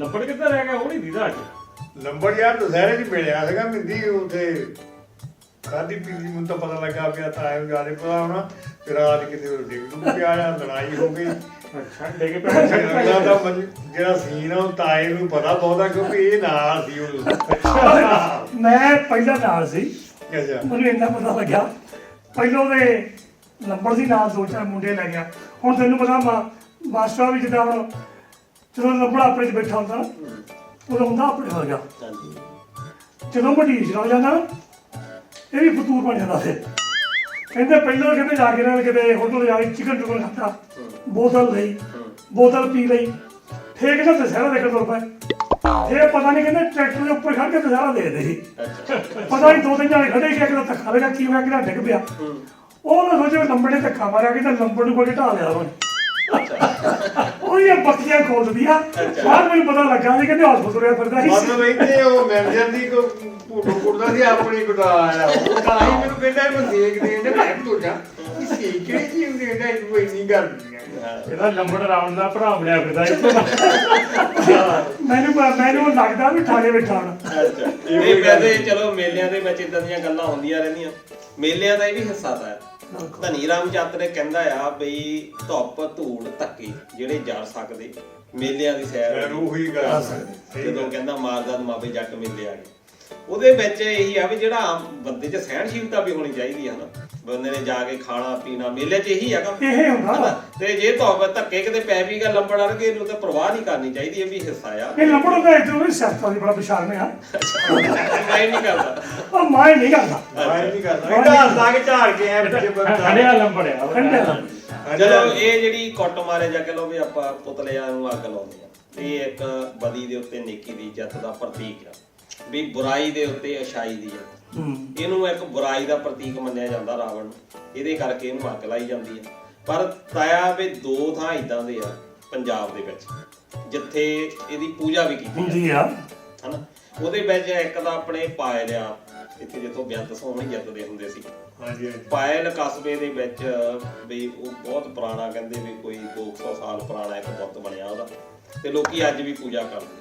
ਲੱਭੜ ਕਿੱਧਰ ਰਹਿ ਗਿਆ? ਉਹ ਨਹੀਂ ਦੀਦਾ ਅੱਜ। ਲੰਬੜ ਯਾਰ ਦੁਸਹਿਰੇ 'ਚ ਮਿਲਿਆ ਸੀਗਾ ਮਿੰਦੀ ਉੱਥੇ ਖਾਦੀ ਪੀਂਦੀ, ਮੈਨੂੰ ਤਾਂ ਪਤਾ ਲੱਗਾ ਪਿਆ ਤਾਂ ਆਏ ਜਿਆਦਾ ਪਤਾ ਹੋਣਾ। ਫਿਰ ਰਾਤ ਕਿਤੇ ਡਿੱਗ ਡੁੱਗ ਪਿਆ ਜਾਂ ਲੜਾਈ ਹੋ ਗਈ। ਅੱਛਾ ਡਿੱਗ ਪਿਆ। ਜਿਹੜਾ ਸੀਨ ਆ ਉਹ ਤਾਏ ਨੂੰ ਪਤਾ ਬਹੁਤਾ ਕਿਉਂਕਿ ਇਹ ਨਾਲ ਸੀ ਉਹ। ਮੈਂ ਪਹਿਲਾਂ ਨਾਲ ਸੀ, ਅੱਛਾ ਮੈਨੂੰ ਇੰਨਾ ਪਤਾ ਲੱਗਿਆ। ਪਹਿਲਾਂ ਉਹਦੇ ਨੰਬਰ ਸੀ ਨਾਲ, ਦੋ ਚਾਰ ਮੁੰਡੇ ਲੈ ਗਿਆ। ਹੁਣ ਤੈਨੂੰ ਪਤਾ ਮਾਸਟਰ ਵੀ ਜਿੱਦਾਂ ਹੁਣ ਜਦੋਂ ਨੰਬਰ ਆਪਣੇ 'ਚ ਬੈਠਾ ਹੁੰਦਾ ਨਾ, ਉਦੋਂ ਹੁੰਦਾ ਆਪਣੇ ਹੋ ਗਿਆ। ਜਦੋਂ ਮਡੀਸ਼ ਨਾਲ ਜਾਂਦਾ ਨਾ, ਇਹ ਵੀ ਫਤੂਰ ਬਣ ਜਾਂਦਾ ਸੀ। ਕਹਿੰਦੇ ਪਹਿਲਾਂ ਕਹਿੰਦੇ ਜਾ ਕੇ ਨਾਲ ਕਿਤੇ ਹੋਟਲ ਜਾ ਕੇ ਚਿਕਨ ਟੁਕਨ ਖਾਤਾ, ਬੋਤਲ ਲਈ, ਬੋਤਲ ਪੀ ਲਈ, ਫੇਰ ਕਹਿੰਦਾ ਦੁਸਹਿਰਾ ਦੇਖਣ ਤੁਰ ਪਏ। ਇਹ ਪਤਾ ਨਹੀਂ ਕਹਿੰਦੇ ਟਰੈਕਟਰ ਦੇ ਉੱਪਰ ਖੜ ਕੇ ਦੁਸਹਿਰਾ ਦੇਖਦੇ ਸੀ। ਪਤਾ ਨਹੀਂ ਦੋ ਤਿੰਨ ਜਾਣੇ ਖੜੇ ਸੀ, ਕਿਤੇ ਧੱਕਾ ਲੱਗਾ, ਕੀ ਹੋਇਆ, ਕਿਹਦਾ ਡਿੱਗ ਪਿਆ। ਉਹ ਨਾ ਸੋਚੇ ਲੰਬੜ ਨੇ ਧੱਕਾ ਮਾਰਿਆ, ਕਿਤੇ ਲੰਬੜ ਨੂੰ ਕੋਈ ਢਾ ਲਿਆ ਉਹਨੇ। ਉਹਦੀਆਂ ਬੱਤੀਆਂ ਖੋਲਦੀਆਂ। ਬਾਅਦ ਮੈਨੂੰ ਪਤਾ ਲੱਗਾ ਸੀ ਕਹਿੰਦੇ ਹਸਪਤਾਲ ਤੁਰਿਆ ਫਿਰਦਾ ਸੀ। ਮਤਲਬ ਇੱਥੇ ਉਹ ਮੈਨੇਜਰ ਦੀ ਕੋ ਫੋਟੋ ਕੁੜਦਾ ਸੀ ਆਪਣੀ ਗੁਟਾ ਆਇਆ। ਉਹ ਤਾਂ ਹੀ ਮੈਨੂੰ ਕਹਿੰਦਾ ਮੈਂ ਦੇਖ ਦੇ ਮੈਂ ਤੁਰਿਆ ਸੀ ਕਿਹੜੀ ਚੀਜ਼ ਦੇ ਕਹਿੰਦਾ ਇਹ ਕੋਈ ਨਹੀਂ ਕਰਦੀ। ਇਹਦਾ ਲੰਬੜ ਰਾਵਣ ਦਾ ਭਰਾ ਬਣਿਆ ਫਿਰਦਾ। ਮੈਨੂੰ ਲੱਗਦਾ ਵੀ ਠਾਣੇ ਬੈਠਾ ਹੁਣ। ਇਹ ਵੈਸੇ ਚਲੋ ਮੇਲਿਆਂ ਦੇ ਵਿੱਚ ਇਦਾਂ ਦੀਆਂ ਗੱਲਾਂ ਹੁੰਦੀਆਂ ਰਹਿੰਦੀਆਂ। ਮੇਲਿਆਂ ਦਾ ਇਹ ਵੀ ਹਿੱਸਾ ਤਾਂ ਹੈ। ਧਨੀ ਰਾਮ ਚੰਦ ਨੇ ਕਹਿੰਦਾ ਆ ਬਈ ਧੁੱਪ ਧੂੜ ਧੱਕੇ ਜਿਹੜੇ ਜਰ ਸਕਦੇ ਮੇਲਿਆਂ ਦੀ ਸੈਰ ਉਹੀ ਗੱਲ ਜਦੋਂ ਕਹਿੰਦਾ ਮਾਰਦਾ ਮਾਪੇ ਜੱਟ ਮੇਲੇ ਆ ਗਏ। ਉਹਦੇ ਵਿੱਚ ਇਹੀ ਆ ਵੀ ਜਿਹੜਾ ਬੰਦੇ 'ਚ ਸਹਿਣਸ਼ੀਲਤਾ ਵੀ ਹੋਣੀ ਚਾਹੀਦੀ ਹੈ ਨਾ। ਬੰਦੇ ਨੇ ਜਾ ਕੇ ਖਾਣਾ ਪੀਣਾ ਮੇਲੇ 'ਚ ਇਹੀ ਹੈਗਾ ਇਹ ਹੁੰਦਾ। ਤੇ ਜੇ ਧੁੱਪ ਧੱਕੇ ਕਿਤੇ ਪੈ ਵੀ ਗਿਆ ਲੰਬੜ ਅੜਗੇ ਇਹਨੂੰ ਤਾਂ ਪਰਵਾਹ ਨਹੀਂ ਕਰਨੀ ਚਾਹੀਦੀ। ਇਹ ਵੀ ਹਿੱਸਾ ਆ। ਇਹ ਲੰਬੜ ਹੁੰਦਾ ਇਧਰੋਂ ਵੀ ਸਿਆਸਤਾਂ ਦੀ ਬੜਾ ਪਛਾਣ ਆ। ਮੈਂ ਨਹੀਂ ਕਰਦਾ, ਉਹ ਮਾਇ ਨਹੀਂ ਕਰਦਾ, ਮਾਇ ਨਹੀਂ ਕਰਦਾ। ਇਹਦਾ ਹੱਸਾ ਕੇ ਝਾੜ ਕੇ ਐ ਬੱਚੇ ਖੜਿਆ ਲੰਬੜਿਆ। ਚਲੋ ਇਹ ਜਿਹੜੀ ਕੁੱਟ ਮਾਰੇ ਜਾਂ ਕਹ ਲਓ ਵੀ ਆਪਾਂ ਪੁਤਲਿਆਂ ਨੂੰ ਅੱਗ ਲਾਉਂਦੇ ਆ, ਇਹ ਇੱਕ ਬਦੀ ਦੇ ਉੱਤੇ ਨੇਕੀ ਦੀ ਜਿੱਤ ਦਾ ਪ੍ਰਤੀਕ ਆ। ਵੀ ਬੁਰਾਈ ਦੇ ਉੱਤੇ ਅਛਾਈ ਦੀ ਆ। ਇਹਨੂੰ ਇੱਕ ਬੁਰਾਈ ਦਾ ਪ੍ਰਤੀਕ ਮੰਨਿਆ ਜਾਂਦਾ ਰਾਵਣ ਨੂੰ, ਇਹਦੇ ਕਰਕੇ ਇਹਨੂੰ ਅੱਗ ਲਾਈ ਜਾਂਦੀ ਹੈ। ਪਰ ਤਾਇਆ ਵੀ ਦੋ ਥਾਂ ਇਦਾਂ ਦੇ ਆ ਪੰਜਾਬ ਦੇ ਵਿੱਚ ਜਿੱਥੇ ਇਹਦੀ ਪੂਜਾ ਵੀ ਕੀਤੀ ਹੁੰਦੀ ਆ ਹਨਾ। ਉਹਦੇ ਵਿੱਚ ਇੱਕ ਤਾਂ ਆਪਣੇ ਪਾਇਲ ਆ, ਇੱਥੇ ਜਿੱਥੋਂ ਬੇਅੰਤ ਸੋਹਣੀ ਜਿੱਤਦੇ ਹੁੰਦੇ ਸੀ। ਪਾਇਲ ਕਸਬੇ ਦੇ ਵਿੱਚ ਵੀ ਉਹ ਬਹੁਤ ਪੁਰਾਣਾ, ਕਹਿੰਦੇ ਵੀ ਕੋਈ 200 ਸਾਲ ਪੁਰਾਣਾ ਇੱਕ ਬੁੱਤ ਬਣਿਆ ਉਹਦਾ, ਤੇ ਲੋਕੀ ਅੱਜ ਵੀ ਪੂਜਾ ਕਰਦੇ।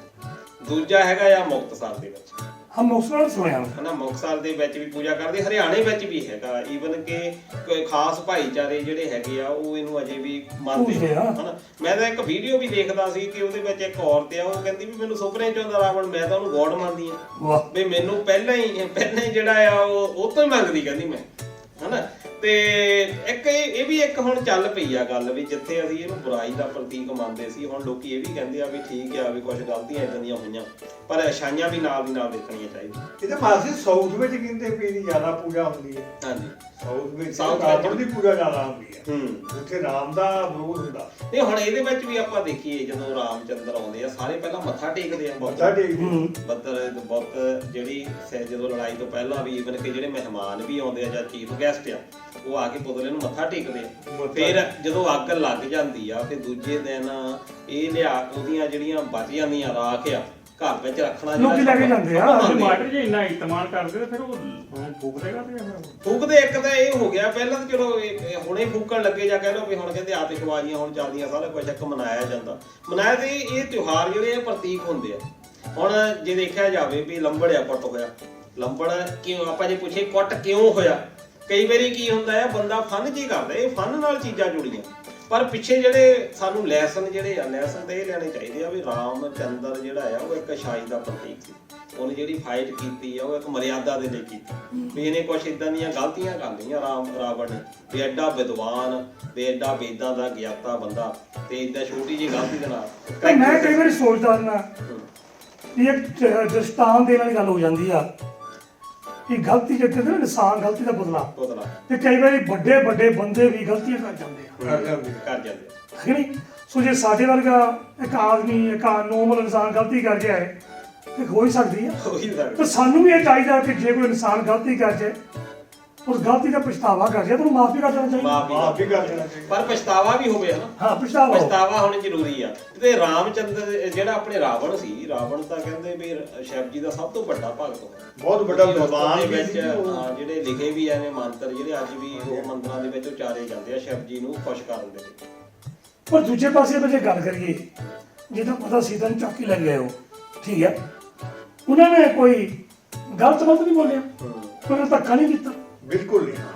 ਦੂਜਾ ਹੈਗਾ ਆ ਮੁਕਤਸਰ ਦੇ ਵਿੱਚ, ਹਾਂ ਮੁਕਤਸਰ ਸੁਣਿਆ ਹਨਾ। ਮੁਕਤਸਰ ਦੇ ਵਿੱਚ ਵੀ ਪੂਜਾ ਕਰਦੇ, ਹਰਿਆਣੇ ਵਿੱਚ ਵੀ ਹੈਗਾ। ਈਵਨ ਕਿ ਕੋਈ ਖਾਸ ਭਾਈਚਾਰੇ ਜਿਹੜੇ ਹੈਗੇ ਆ ਉਹ ਇਹਨੂੰ ਅਜੇ ਵੀ ਮੰਨਦੇ ਹਨਾ। ਮੈਂ ਤਾਂ ਇੱਕ ਵੀਡੀਓ ਵੀ ਦੇਖਦਾ ਸੀ ਕਿ ਉਹਦੇ ਵਿੱਚ ਇੱਕ ਔਰਤ ਆ, ਉਹ ਕਹਿੰਦੀ ਵੀ ਮੈਨੂੰ ਸੁਪਨੇ 'ਚ ਆਉਂਦਾ ਰਾਵਣ, ਮੈਂ ਤਾਂ ਉਹਨੂੰ ਗੋਡ ਮੰਨਦੀ ਆ ਵੀ ਮੈਨੂੰ ਪਹਿਲਾਂ ਹੀ ਜਿਹੜਾ ਆ ਉਹ ਤੋਂ ਹੀ ਮੰਗਦੀ, ਕਹਿੰਦੀ ਮੈਂ ਹਨਾ। ਤੇ ਇੱਕ ਇਹ ਵੀ ਇੱਕ ਹੁਣ ਚੱਲ ਪਈ ਆ ਗੱਲ ਵੀ ਜਿੱਥੇ ਅਸੀਂ ਇਹਨੂੰ ਬੁਰਾਈ ਦਾ ਪ੍ਰਤੀਕ ਮੰਨਦੇ ਸੀ, ਹੁਣ ਲੋਕੀ ਇਹ ਵੀ ਕਹਿੰਦੇ ਆ ਵੀ ਠੀਕ ਆ ਵੀ ਕੁਝ ਗਲਤੀਆਂ ਇਦਾਂ ਦੀਆਂ ਹੋਈਆਂ, ਪਰ ਅਛਾਈਆਂ ਵੀ ਨਾਲ ਦੀ ਨਾਲ ਦੇਖਣੀਆਂ ਚਾਹੀਦੀਆਂ। ਇਹਦੇ ਮਾਸੇ ਸਾਊਥ ਵਿੱਚ ਕਹਿੰਦੇ ਵੀ ਇਹਦੀ ਜ਼ਿਆਦਾ ਪੂਜਾ ਹੁੰਦੀ ਹੈ। ਹਾਂਜੀ ਸਾਊਥ ਵਿੱਚ ਰਾਵਣ ਦੀ ਪੂਜਾ ਜ਼ਿਆਦਾ ਹੁੰਦੀ ਹੈ। ਉੱਥੇ ਰਾਮ ਦਾ ਵਿਰੋਧ ਹੁੰਦਾ। ਨਹੀਂ ਹੁਣ ਇਹਦੇ ਵਿੱਚ ਵੀ ਆਪਾਂ ਦੇਖੀਏ ਜਦੋਂ ਰਾਮ ਚੰਦਰ ਆਉਂਦੇ ਆ ਸਾਰੇ ਪਹਿਲਾਂ ਮੱਥਾ ਟੇਕਦੇ ਆ। ਮੱਥਾ ਟੇਕਦੇ ਬੁੱਤ ਜਿਹੜੀ ਜਦੋਂ ਲੜਾਈ ਤੋਂ ਪਹਿਲਾਂ ਵੀ ਈਵਨ ਕਿ ਜਿਹੜੇ ਮਹਿਮਾਨ ਵੀ ਆਉਂਦੇ ਆ ਜਾਂ ਚੀਫ ਗੈਸਟ ਆ ਉਹ ਆ ਕੇ ਪੁਤਲੇ ਨੂੰ ਮੱਥਾ ਟੇਕਦੇ ਆ। ਫਿਰ ਜਦੋਂ ਅੱਗ ਲੱਗ ਜਾਂਦੀ ਆ ਫਿਰ ਦੂਜੇ ਦਿਨ ਇਹ ਲਿਆ ਉਹਦੀਆਂ ਜਿਹੜੀਆਂ ਬਚ ਜਾਂਦੀਆਂ ਰਾਖ ਆ ਘਰ ਵਿੱਚ ਰੱਖਣਾ ਲੋਕੀ ਲੈ ਕੇ ਜਾਂਦੇ ਆ। ਟਮਾਟਰ ਜੇ ਇੰਨਾ ਇਸਤੇਮਾਲ ਕਰਦੇ ਫਿਰ ਉਹ ਫੂਕ ਦੇਗਾ ਤੇ ਫੂਕਦੇ। ਇੱਕ ਤਾਂ ਇਹ ਹੋ ਗਿਆ ਪਹਿਲਾਂ ਤਾਂ ਚਲੋ ਹੁਣੇ ਫੂਕਣ ਲੱਗੇ ਜਾਂ ਕਹਿ ਲਓ ਵੀ ਹੁਣ ਕਹਿੰਦੇ ਆਤਿਸ਼ਬਾਜ਼ੀਆਂ ਹੁਣ ਚੱਲਦੀਆਂ, ਸਾਰਾ ਕੁਝ ਇੱਕ ਮਨਾਇਆ ਜਾਂਦਾ। ਮਨਾਇਆ ਤੇ ਇਹ ਤਿਉਹਾਰ ਜਿਹੜੇ ਆ ਪ੍ਰਤੀਕ ਹੁੰਦੇ ਆ। ਹੁਣ ਜੇ ਦੇਖਿਆ ਜਾਵੇ ਵੀ ਲੰਬੜਿਆ ਕੁੱਟ ਹੋਇਆ, ਲੰਬੜ ਕਿਉਂ ਆਪਾਂ ਜੇ ਪੁੱਛੇ ਕੁੱਟ ਕਿਉਂ ਹੋਇਆ, ਕਈ ਵਾਰੀ ਕੀ ਹੁੰਦਾ ਹੈ ਬੰਦਾ ਫਨ ਜੀ ਕਰਦਾ, ਇਹ ਫਨ ਨਾਲ ਚੀਜ਼ਾਂ ਜੁੜੀਆਂ। ਪਰ ਪਿੱਛੇ ਜਿਹੜੇ ਸਾਨੂੰ ਲੈਸਨ ਜਿਹੜੇ ਆ, ਲੈਸਨ ਤੇ ਇਹ ਲੈਣੇ ਚਾਹੀਦੇ ਆ ਵੀ ਰਾਮ ਚੰਦਰ ਜਿਹੜਾ ਆ ਉਹ ਇੱਕ ਅਛਾਈ ਦਾ ਪ੍ਰਤੀਕ ਸੀ। ਉਹਨੇ ਜਿਹੜੀ ਫਾਈਟ ਕੀਤੀ ਆ ਉਹ ਇੱਕ ਮਰਿਆਦਾ ਦੇ ਲਈ ਕੀਤੀ ਵੀ ਇਹਨੇ ਕੁਛ ਇਦਾਂ ਦੀਆਂ ਗਲਤੀਆਂ ਕਰ ਲਈਆਂ ਰਾਵਣ ਨੇ ਵੀ ਐਡਾ ਵਿਦਵਾਨ ਵੀ ਐਡਾ ਵੇਦਾਂ ਦਾ ਗਿਆਤਾ ਬੰਦਾ ਤੇ ਏਦਾਂ ਛੋਟੀ ਜਿਹੀ ਗਲਤੀ ਦੇ ਨਾਲ। ਮੈਂ ਕਈ ਵਾਰੀ ਸੋਚਦਾ ਨਾ ਵੀ ਇੱਕ ਦਸਤਾਨ ਦੇਣ ਵਾਲੀ ਗੱਲ ਹੋ ਜਾਂਦੀ ਆ ਕਿ ਗਲਤੀ ਜੇ ਕਹਿੰਦੇ ਨਾ ਇਨਸਾਨ ਗਲਤੀ ਦਾ ਬਦਲਾ, ਤੇ ਕਈ ਵਾਰੀ ਵੱਡੇ ਵੱਡੇ ਬੰਦੇ ਵੀ ਗਲਤੀਆਂ ਕਰ ਜਾਂਦੇ ਆ। ਹੈ ਨਹੀਂ। ਸੋ ਜੇ ਸਾਡੇ ਵਰਗਾ ਇੱਕ ਆਦਮੀ ਇੱਕ ਨੋਰਮਲ ਇਨਸਾਨ ਗਲਤੀ ਕਰ ਜਾਏ ਤੇ ਹੋ ਹੀ ਸਕਦੀ ਆ। ਤਾਂ ਸਾਨੂੰ ਵੀ ਇਹ ਚਾਹੀਦਾ ਕਿ ਜੇ ਕੋਈ ਇਨਸਾਨ ਗਲਤੀ ਕਰ ਜਾਏ ਉਸ ਗਲਤੀ ਦਾ ਪਛਤਾਵਾ ਕਰ ਜਾਏ ਤਾਂ ਉਹਨੂੰ ਮਾਫੀ ਕਰ ਦੇਣਾ ਚਾਹੀਦਾ। ਮਾਫੀ ਕਰ ਦੇਣਾ ਚਾਹੀਦਾ, ਪਰ ਪਛਤਾਵਾ ਵੀ ਹੋਵੇ ਹਨਾ। ਹਾਂ ਪਛਤਾਵਾ ਹੋਣਾ ਜ਼ਰੂਰੀ ਆ। ਤੇ ਰਾਮ ਚੰਦਰ ਜਿਹੜਾ ਆਪਣੇ ਰਾਵਣ ਸੀ, ਰਾਵਣ ਤਾਂ ਕਹਿੰਦੇ ਵੀ ਸ਼ਿਵ ਜੀ ਦਾ ਸਭ ਤੋਂ ਵੱਡਾ ਭਗਤ ਹੋਇਆ, ਬਹੁਤ ਵੱਡਾ ਵਿਦਵਾਨ ਵਿੱਚ ਜਿਹੜੇ ਲਿਖੇ ਵੀ ਐਵੇਂ ਮੰਤਰ ਜਿਹੜੇ ਅੱਜ ਵੀ ਉਹ ਮੰਦਰਾਂ ਦੇ ਵਿੱਚ ਉਚਾਰੇ ਜਾਂਦੇ ਆ ਸ਼ਿਵ ਜੀ ਨੂੰ ਖੁਸ਼ ਕਰਨ ਦੇ ਲਈ। ਪਰ ਦੂਜੇ ਪਾਸੇ ਜੇ ਗੱਲ ਕਰੀਏ ਜਿਹਦਾ ਪਤਾ ਸੀ ਤਾਂ ਚੱਕ ਕੇ ਲੈ ਗਏ ਉਹ, ਠੀਕ ਹੈ। ਉਹਨਾਂ ਨੇ ਕੋਈ ਗਲਤ ਮਤ ਨਹੀਂ ਬੋਲਿਆ, ਕੋਈ ਧੱਕਾ ਨਹੀਂ ਕੀਤਾ, ਬਿਲਕੁਲ ਨਹੀਂ। ਹਾਂ,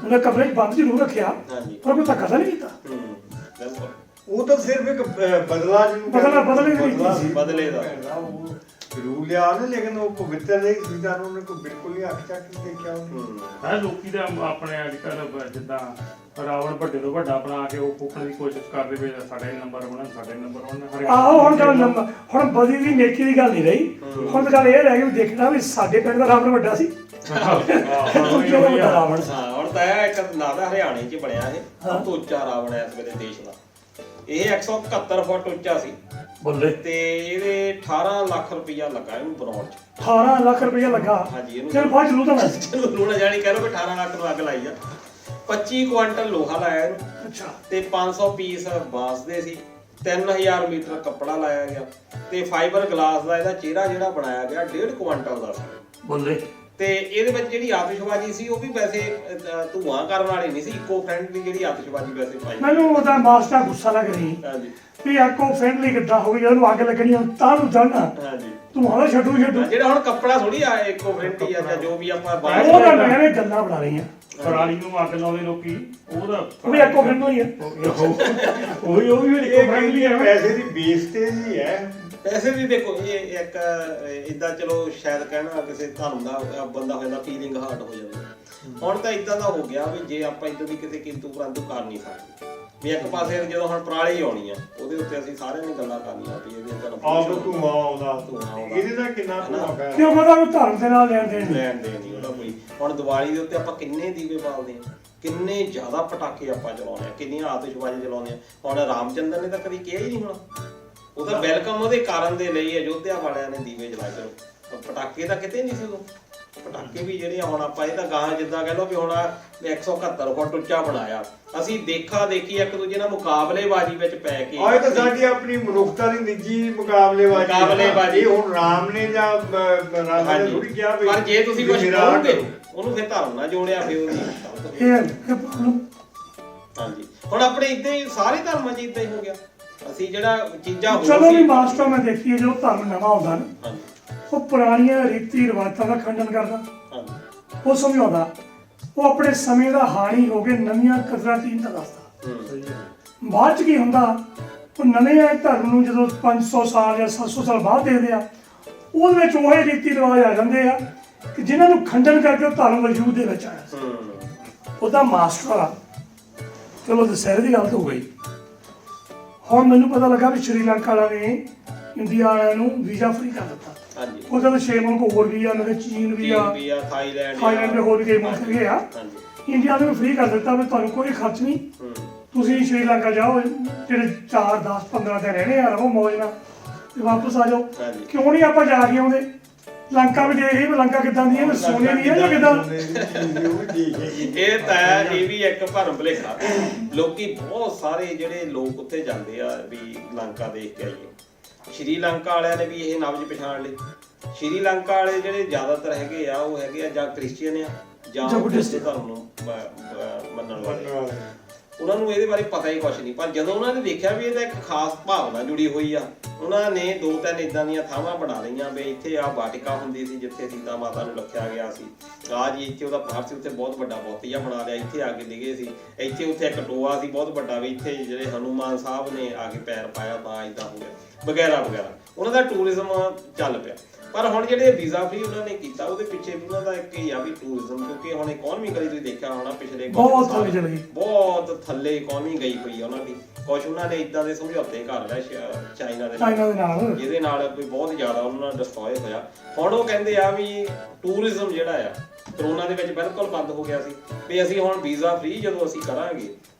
ਉਹਨੇ ਕਮਰੇ 'ਚ ਬੰਦ ਜ਼ਰੂਰ ਰੱਖਿਆ ਹਾਂਜੀ ਪਰ ਕੋਈ ਧੱਕਾ ਤਾਂ ਨਹੀਂ ਕੀਤਾ। ਬਿਲਕੁਲ ਉਹ ਤਾਂ ਸਿਰਫ ਇੱਕ ਬਦਲਾ ਜਿਹਨੂੰ ਬਦਲੇ ਦੀ ਰੀਤੀ ਸੀ। ਬਦਲੇ ਦਾ। ਉਹ ਜ਼ਰੂਰ ਲਿਆ ਉਹਨੇ, ਲੇਕਿਨ ਉਹ ਪਵਿੱਤਰ ਨਹੀਂ ਸੀ ਤਾਂ ਉਹਨੇ ਕੋਈ ਬਿਲਕੁਲ ਨਹੀਂ ਅੱਖ ਚੱਕ ਕੇ ਦੇਖਿਆ ਉਹਨੇ। ਹੈ ਲੋਕੀ ਤਾਂ ਆਪਣੇ ਅੱਜ ਕੱਲ੍ਹ ਜਿੱਦਾਂ ਰਾਵਣ ਵੱਡੇ ਤੋਂ ਵੱਡਾ ਬਣਾ ਕੇ ਉਹ ਫੂਕਣ ਦੀ ਕੋਸ਼ਿਸ਼ ਕਰਦੇ ਪਏ ਆ, ਸਾਡੇ ਨੰਬਰ ਬਣਨ, ਸਾਡੇ ਨੰਬਰ ਬਣਨ। ਆਹੋ ਹੁਣ ਗੱਲ ਹੁਣ ਬਦੀ ਦੀ ਨੇਕੀ ਦੀ ਗੱਲ ਨਹੀਂ ਰਹੀ, ਹੁਣ ਤਾਂ ਗੱਲ ਇਹ ਰਹਿ ਗਈ ਵੀ ਦੇਖਣਾ ਵੀ ਸਾਡੇ ਪਿੰਡ ਦਾ ਰਾਵਣ ਵੱਡਾ ਸੀ, ਦੂਜੇ ਦਾ ਵੱਡਾ ਰਾਵਣ ਸੀ। ਹਾਂ ਹੁਣ ਤਾਂ ਇਹ ਇੱਕ ਨਾਂ ਦਾ ਹਰਿਆਣੇ 'ਚ ਬਣਿਆ ਇਹ ਸਭ ਤੋਂ ਉੱਚਾ ਰਾਵਣ ਹੈ ਇਸ ਵੇਲੇ ਦੇਸ਼ ਦਾ। ਇਹ 171 ਫੁੱਟ ਉੱਚਾ ਸੀ ਬੱਲੇ, ਤੇ ਇਹਦੇ 18 ਲੱਖ ਰੁਪਈਆ ਲੱਗਾ ਇਹਨੂੰ ਬਣਾਉਣ 'ਚ। 18 ਲੱਖ ਰੁਪਇਆ ਲੱਗਾ। ਹਾਂਜੀ, ਇਹਨੂੰ ਚਲ ਬਾਅਦ ਜਲੂ ਤਾਂ ਮੈਂ ਚਲੋ ਲੂਣਾ ਜਾਣੀ ਕਹਿ ਲਓ ਵੀ 18 ਲੱਖ ਨੂੰ ਅੱਗ ਲਾਈ ਆ। 25 ਕੁਆਂਟਲ ਲੋਹਾ ਲਾਇਆ ਇਹਨੂੰ ਅੱਛਾ ਤੇ 500 ਪੀਸ ਬਾਂਸ ਦੇ ਸੀ, 3000 ਮੀਟਰ ਕੱਪੜਾ ਲਾਇਆ ਗਿਆ ਤੇ ਫਾਈਬਰ ਗਲਾਸ ਦਾ ਇਹਦਾ ਚਿਹਰਾ ਜਿਹੜਾ ਬਣਾਇਆ ਗਿਆ 1.5 ਕੁਆਂਟਲ ਦਾ ਸੀ। ਬੱਲੇ, ਤੇ ਇਹਦੇ ਵਿੱਚ ਜਿਹੜੀ ਆਤਿਸ਼ਬਾਜ਼ੀ ਸੀ ਉਹ ਵੀ ਵੈਸੇ ਧੂਆਂ ਕਰਨ ਵਾਲੀ ਨਹੀਂ ਸੀ, ਇਕੋ ਫ੍ਰੈਂਡਲੀ ਜਿਹੜੀ ਆਤਿਸ਼ਬਾਜ਼ੀ ਵੈਸੇ ਪਾਈ। ਮੈਨੂੰ ਉਹਦਾ ਮਾਸਟਰ ਗੁੱਸਾ ਲੱਗ ਰਹੀ ਹਾਂਜੀ ਵੀ ਆਕੋ ਫ੍ਰੈਂਡਲੀ ਕਿੱਦਾਂ ਹੋ ਗਈ, ਜਦੋਂ ਅੱਗ ਲੱਗਣੀ ਹੁਣ ਤਾਂ ਨੂੰ ਜਾਣਾ ਹਾਂਜੀ ਤੂੰ ਹਾਲਾ ਛੱਡੂ ਜਿਹੜਾ ਹੁਣ ਕੱਪੜਾ ਥੋੜੀ ਆ ਇਕੋ ਫ੍ਰੈਂਡਲੀ ਆ ਜਾਂ ਜੋ ਵੀ ਆਪਾਂ ਬਾਹਰ ਉਹ ਤਾਂ ਮੈਂ ਗੱਲਾਂ ਬਣਾ ਰਹੀ ਆ, ਪਰਾਲੀ ਨੂੰ ਅੱਗ ਲਾਉਂਦੇ ਲੋਕੀ, ਉਹਦਾ ਉਹ ਵੀ ਆਕੋ ਫ੍ਰੈਂਡਲੀ ਆ। ਉਹ ਵੀ ਇਹ ਕਹਿੰਦੀ ਪੈਸੇ ਦੀ ਵੇਸਟੇਜ ਹੀ ਹੈ। ਪੈਸੇ ਵੀ ਦੇਖੋ ਇਹ ਇੱਕ ਇਦਾਂ ਚਲੋ ਸ਼ਾਇਦ ਕਹਿਣਾ ਕਿਸੇ ਧਰਮ ਦਾ ਬੰਦਾ ਹੋ ਜਾਂਦਾ, ਫੀਲਿੰਗ ਹਾਰਟ ਹੋ ਜਾਂਦੀ। ਹੁਣ ਤਾਂ ਇਦਾਂ ਦਾ ਹੋ ਗਿਆ ਵੀ ਜੇ ਆਪਾਂ ਇਦਾਂ ਦੀ ਕਿਸੇ ਕਿੰਤੂ ਪਰੰਤੂ ਕਰ ਨਹੀਂ ਸਕਦੇ ਵੀ ਇੱਕ ਪਾਸੇ ਜਦੋਂ ਹੁਣ ਪਰਾਲੀ ਆਉਣੀ ਆ ਉਹਦੇ ਉੱਤੇ ਅਸੀਂ ਸਾਰਿਆਂ ਨੇ ਗੱਲਾਂ ਕਰਨੀਆਂ ਵੀ ਇਹਦੇ ਅੰਦਰ ਆਪ ਧੂਆਂ ਆਉਂਦਾ, ਇਹਦੇ ਦਾ ਕਿੰਨਾ ਧੂਆਂ ਪਿਆ। ਕਿਉਂ ਪਤਾ ਉਹ ਧਰਮ ਦੇ ਨਾਲ ਲੈਣ ਦੇਣ ਲੈਣ ਦੇਣ ਨਹੀਂ ਉਹਦਾ ਕੋਈ। ਹੁਣ ਦੀਵਾਲੀ ਦੇ ਉੱਤੇ ਆਪਾਂ ਕਿੰਨੇ ਦੀਵੇ ਬਾਲਦੇ ਆ, ਕਿੰਨੇ ਜ਼ਿਆਦਾ ਪਟਾਕੇ ਆਪਾਂ ਚਲਾਉਂਦੇ ਆ, ਕਿੰਨੀਆਂ ਆਤਿਸ਼ਬਾਜ਼ੀ ਚਲਾਉਂਦੇ ਆ। ਹੁਣ ਰਾਮਚੰਦਰ ਨੇ ਤਾਂ ਕਦੀ ਕਿਹਾ ਹੀ ਨਹੀਂ ਹੋਣਾ, ਉਹ ਤਾਂ ਵੈਲਕਮ ਉਹਦੇ ਕਾਰਨ ਦੇ ਲਈ ਅਯੋਧਿਆ ਵਾਲਿਆਂ ਨੇ ਦੀਵੇ ਜਲਾਏ। ਚਲੋ ਪਟਾਕੇ ਤਾਂ ਕਿਤੇ ਨਹੀਂ ਸੀ ਉਦੋਂ, ਪਟਾਕੇ ਵੀ ਜਿਹੜੇ ਹੁਣ ਆਪਾਂ ਇਹ ਤਾਂ ਗਾਂ ਜਿੱਦਾਂ ਕਹਿ ਲਓ ਵੀ ਹੁਣ 171 ਫੁੱਟ ਉੱਚਾ ਬਣਾਇਆ, ਅਸੀਂ ਦੇਖਾ ਦੇਖੀ ਇੱਕ ਦੂਜੇ ਨਾਲ ਮੁਕਾਬਲੇਬਾਜ਼ੀ ਵਿੱਚ ਪੈ ਕੇ। ਆਹ ਤਾਂ ਸਾਡੀ ਆਪਣੀ ਮਨੁੱਖਤਾ ਦੀ ਨਿੱਜੀ ਮੁਕਾਬਲੇਬਾਜ਼ੀ। ਹੁਣ ਰਾਮ ਨੇ ਜਾਂ ਰਾਜਾ ਨੇ ਥੋੜੀ ਕਿਹਾ ਵੀ ਪਰ ਜੇ ਤੁਸੀਂ ਕੁਝ ਕਹੋਗੇ ਉਹਨੂੰ ਫਿਰ ਧਰਮ ਨਾਲ ਜੋੜਿਆ ਫਿਰ ਉਹਦੀ ਇਹ ਪ੍ਰੋਬਲਮ। ਹਾਂਜੀ ਹੁਣ ਆਪਣੇ ਇਦਾਂ ਹੀ ਸਾਰੇ ਧਰਮਾਂ 'ਚ ਇਦਾਂ ਹੀ ਹੋ ਗਿਆ। ਅਸੀਂ ਜਿਹੜਾ ਚੀਜ਼ਾਂ ਚਲੋ ਵੀ ਮਾਸਟਰ ਮੈਂ ਦੇਖੀਏ ਜਦੋਂ ਧਰਮ ਨਵਾਂ ਆਉਂਦਾ ਨਾ ਹਾਂਜੀ ਉਹ ਪੁਰਾਣੀਆਂ ਰੀਤੀ ਰਿਵਾਜਾਂ ਦਾ ਖੰਡਨ ਕਰਦਾ, ਹਾਂਜੀ ਉਹ ਸਮਝਾਉਂਦਾ, ਉਹ ਆਪਣੇ ਸਮੇਂ ਦਾ ਹਾਣੀ ਹੋ ਕੇ ਨਵੀਆਂ ਕਦਰਾਂ ਕੀਮਤਾਂ ਦੱਸਦਾ। ਬਾਅਦ ਚ ਕੀ ਹੁੰਦਾ, ਉਹ ਨਵੇਂ ਆਏ ਧਰਮ ਨੂੰ ਜਦੋਂ 500 ਸਾਲ ਜਾਂ 700 ਸਾਲ ਬਾਅਦ ਦੇਖਦੇ ਆ, ਉਹਦੇ ਵਿੱਚ ਉਹ ਰੀਤੀ ਰਿਵਾਜ ਆ ਜਾਂਦੇ ਆ ਕਿ ਜਿਨ੍ਹਾਂ ਨੂੰ ਖੰਡਨ ਕਰਕੇ ਉਹ ਧਰਮ ਵਜੂਦ ਦੇ ਵਿੱਚ ਆਇਆ ਸੀ। ਉਹਦਾ ਮਾਸਟਰ ਆ। ਚਲੋ ਦੁਸਹਿਰੇ ਦੀ ਗੱਲ ਤਾਂ ਹੋ ਗਈ। ਹੁਣ ਮੈਨੂੰ ਪਤਾ ਲੱਗਾ ਵੀ ਸ਼੍ਰੀਲੰਕਾ ਵਾਲਿਆਂ ਨੇ ਇੰਡੀਆ ਵਾਲਿਆਂ ਨੂੰ ਵੀਜ਼ਾ ਫ੍ਰੀ ਕਰ ਦਿੱਤਾ। ਹਾਂਜੀ ਉਹਦੇ ਵਿੱਚ 6 ਮੁਲਕ ਹੋਰ ਵੀ ਆ, ਉਹਨਾਂ ਦੇ ਚੀਨ ਵੀ ਆ, ਥਾਈਲੈਂਡ ਦੇ ਹੋਰ ਵੀ ਕਈ ਮੁਲਕ ਹੈਗੇ ਆ। ਇੰਡੀਆ ਨੂੰ ਵੀ ਫ੍ਰੀ ਕਰ ਦਿੱਤਾ ਵੀ ਤੁਹਾਨੂੰ ਕੋਈ ਖਰਚ ਨਹੀਂ, ਤੁਸੀਂ ਸ਼੍ਰੀਲੰਕਾ ਜਾਓ, ਜਿਹੜੇ 4 10 15 ਦਿਨ ਰਹਿਣੇ ਆ, ਰਹੋ ਮੌਜ ਨਾਲ ਤੇ ਵਾਪਸ ਆ ਜਾਓ। ਕਿਉਂ ਨਹੀਂ ਆਪਾਂ ਜਾ ਕੇ ਆਉਂਦੇ? ਲੰਕਾ ਵੀ ਦੇਖ ਹੀ ਲੰਕਾ ਕਿੱਦਾਂ ਦੀ ਹੈ, ਸੋਨੇ ਦੀ ਹੈ ਜਾਂ ਕਿੱਦਾਂ? ਇਹ ਤਾਂ ਇਹ ਵੀ ਇੱਕ ਭਰਮ ਭੁਲੇਖਾ। ਲੋਕੀ ਬਹੁਤ ਸਾਰੇ ਜਿਹੜੇ ਲੋਕ ਉੱਥੇ ਜਾਂਦੇ ਆ ਵੀ ਲੰਕਾ ਦੇਖ ਕੇ ਆਈਏ। ਸ਼੍ਰੀਲੰਕਾ ਵਾਲਿਆਂ ਨੇ ਵੀ ਇਹ ਨਬਜ਼ ਪਛਾਣ ਲਈ। ਸ਼੍ਰੀਲੰਕਾ ਵਾਲੇ ਜਿਹੜੇ ਜ਼ਿਆਦਾਤਰ ਹੈਗੇ ਆ ਉਹ ਹੈਗੇ ਆ ਜਾਂ ਕ੍ਰਿਸਚੀਅਨ ਆ ਜਾਂ ਬੁੱਧਿਸਟ ਧਰਮ ਨੂੰ ਮੰਨਣ ਵਾਲੇ। ਉਹਨਾਂ ਨੂੰ ਇਹਦੇ ਬਾਰੇ ਪਤਾ ਹੀ ਕੁਛ ਨਹੀਂ। ਪਰ ਜਦੋਂ ਉਹਨਾਂ ਨੇ ਦੇਖਿਆ ਵੀ ਇਹਦਾ ਇੱਕ ਖਾਸ ਭਾਵਨਾ ਜੁੜੀ ਹੋਈ ਆ, ਉਹਨਾਂ ਨੇ 2-3 ਇਦਾਂ ਦੀਆਂ ਥਾਵਾਂ ਬਣਾ ਲਈਆਂ ਵੀ ਇੱਥੇ ਆ ਵਾਟਿਕਾ ਹੁੰਦੀ ਸੀ ਜਿੱਥੇ ਸੀਤਾ ਮਾਤਾ ਨੂੰ ਰੱਖਿਆ ਗਿਆ ਸੀ। ਜੀ ਇੱਥੇ ਉਹਦਾ ਪਾਠ ਸੀ, ਉੱਥੇ ਬਹੁਤ ਵੱਡਾ ਬੋਤੀਆ ਬਣਾ ਲਿਆ, ਇੱਥੇ ਆ ਕੇ ਡਿੱਗੇ ਸੀ। ਇੱਥੇ ਉੱਥੇ ਇੱਕ ਟੋਆ ਸੀ ਬਹੁਤ ਵੱਡਾ ਵੀ ਇੱਥੇ ਜਿਹੜੇ ਹਨੂਮਾਨ ਸਾਹਿਬ ਨੇ ਆ ਕੇ ਪੈਰ ਪਾਇਆ ਤਾਂ ਇਦਾਂ ਹੋ ਗਿਆ ਵਗੈਰਾ ਵਗੈਰਾ। ਉਹਨਾਂ ਦਾ ਟੂਰਿਜ਼ਮ ਚੱਲ ਪਿਆ। ਪਰ ਹੁਣ ਜਿਹੜੇ ਵੀਜ਼ਾ ਫ੍ਰੀ ਉਹਨਾਂ ਨੇ ਕੀਤਾ ਉਹਦੇ ਪਿੱਛੇ ਵੀ ਉਹਨਾਂ ਦਾ ਇੱਕ ਹੀ ਆ ਵੀ ਟੂਰਿਜ਼ਮ, ਕਿਉਂਕਿ ਹੁਣ ਇਕਨੋਮਿਕਲੀ ਤੁਸੀਂ ਦੇਖਿਆ ਹੋਣਾ ਪਿਛਲੇ ਬਹੁਤ ਥੱਲੇ ਚਲ ਗਈ, ਬਹੁਤ ਥੱਲੇ ਇਕਨੋਮੀ ਗਈ ਪਈ ਆ ਉਹਨਾਂ ਦੀ। ਕੁਛ ਉਹਨਾਂ ਨੇ ਇਦਾਂ ਦੇ ਸਮਝੌਤੇ ਕਰ ਲਏ ਚਾਈਨਾ ਦੇ ਨਾਲ, ਜਿਹਦੇ ਨਾਲ ਕੋਈ ਬਹੁਤ ਜ਼ਿਆਦਾ ਉਹਨਾਂ ਨਾਲ ਡਿਸਟਰੋਏ ਹੋਇਆ। ਹੁਣ ਉਹ ਕਹਿੰਦੇ ਆ ਵੀ ਟੂਰਿਜ਼ਮ ਜਿਹੜਾ ਆ ਕਰੋਨਾ ਦੇ ਵਿੱਚ ਬਿਲਕੁਲ ਬੰਦ ਹੋ ਗਿਆ ਸੀ ਵੀ ਅਸੀਂ ਹੁਣ ਵੀਜ਼ਾ ਫ੍ਰੀ ਜਦੋਂ ਅਸੀਂ ਕਰਾਂਗੇ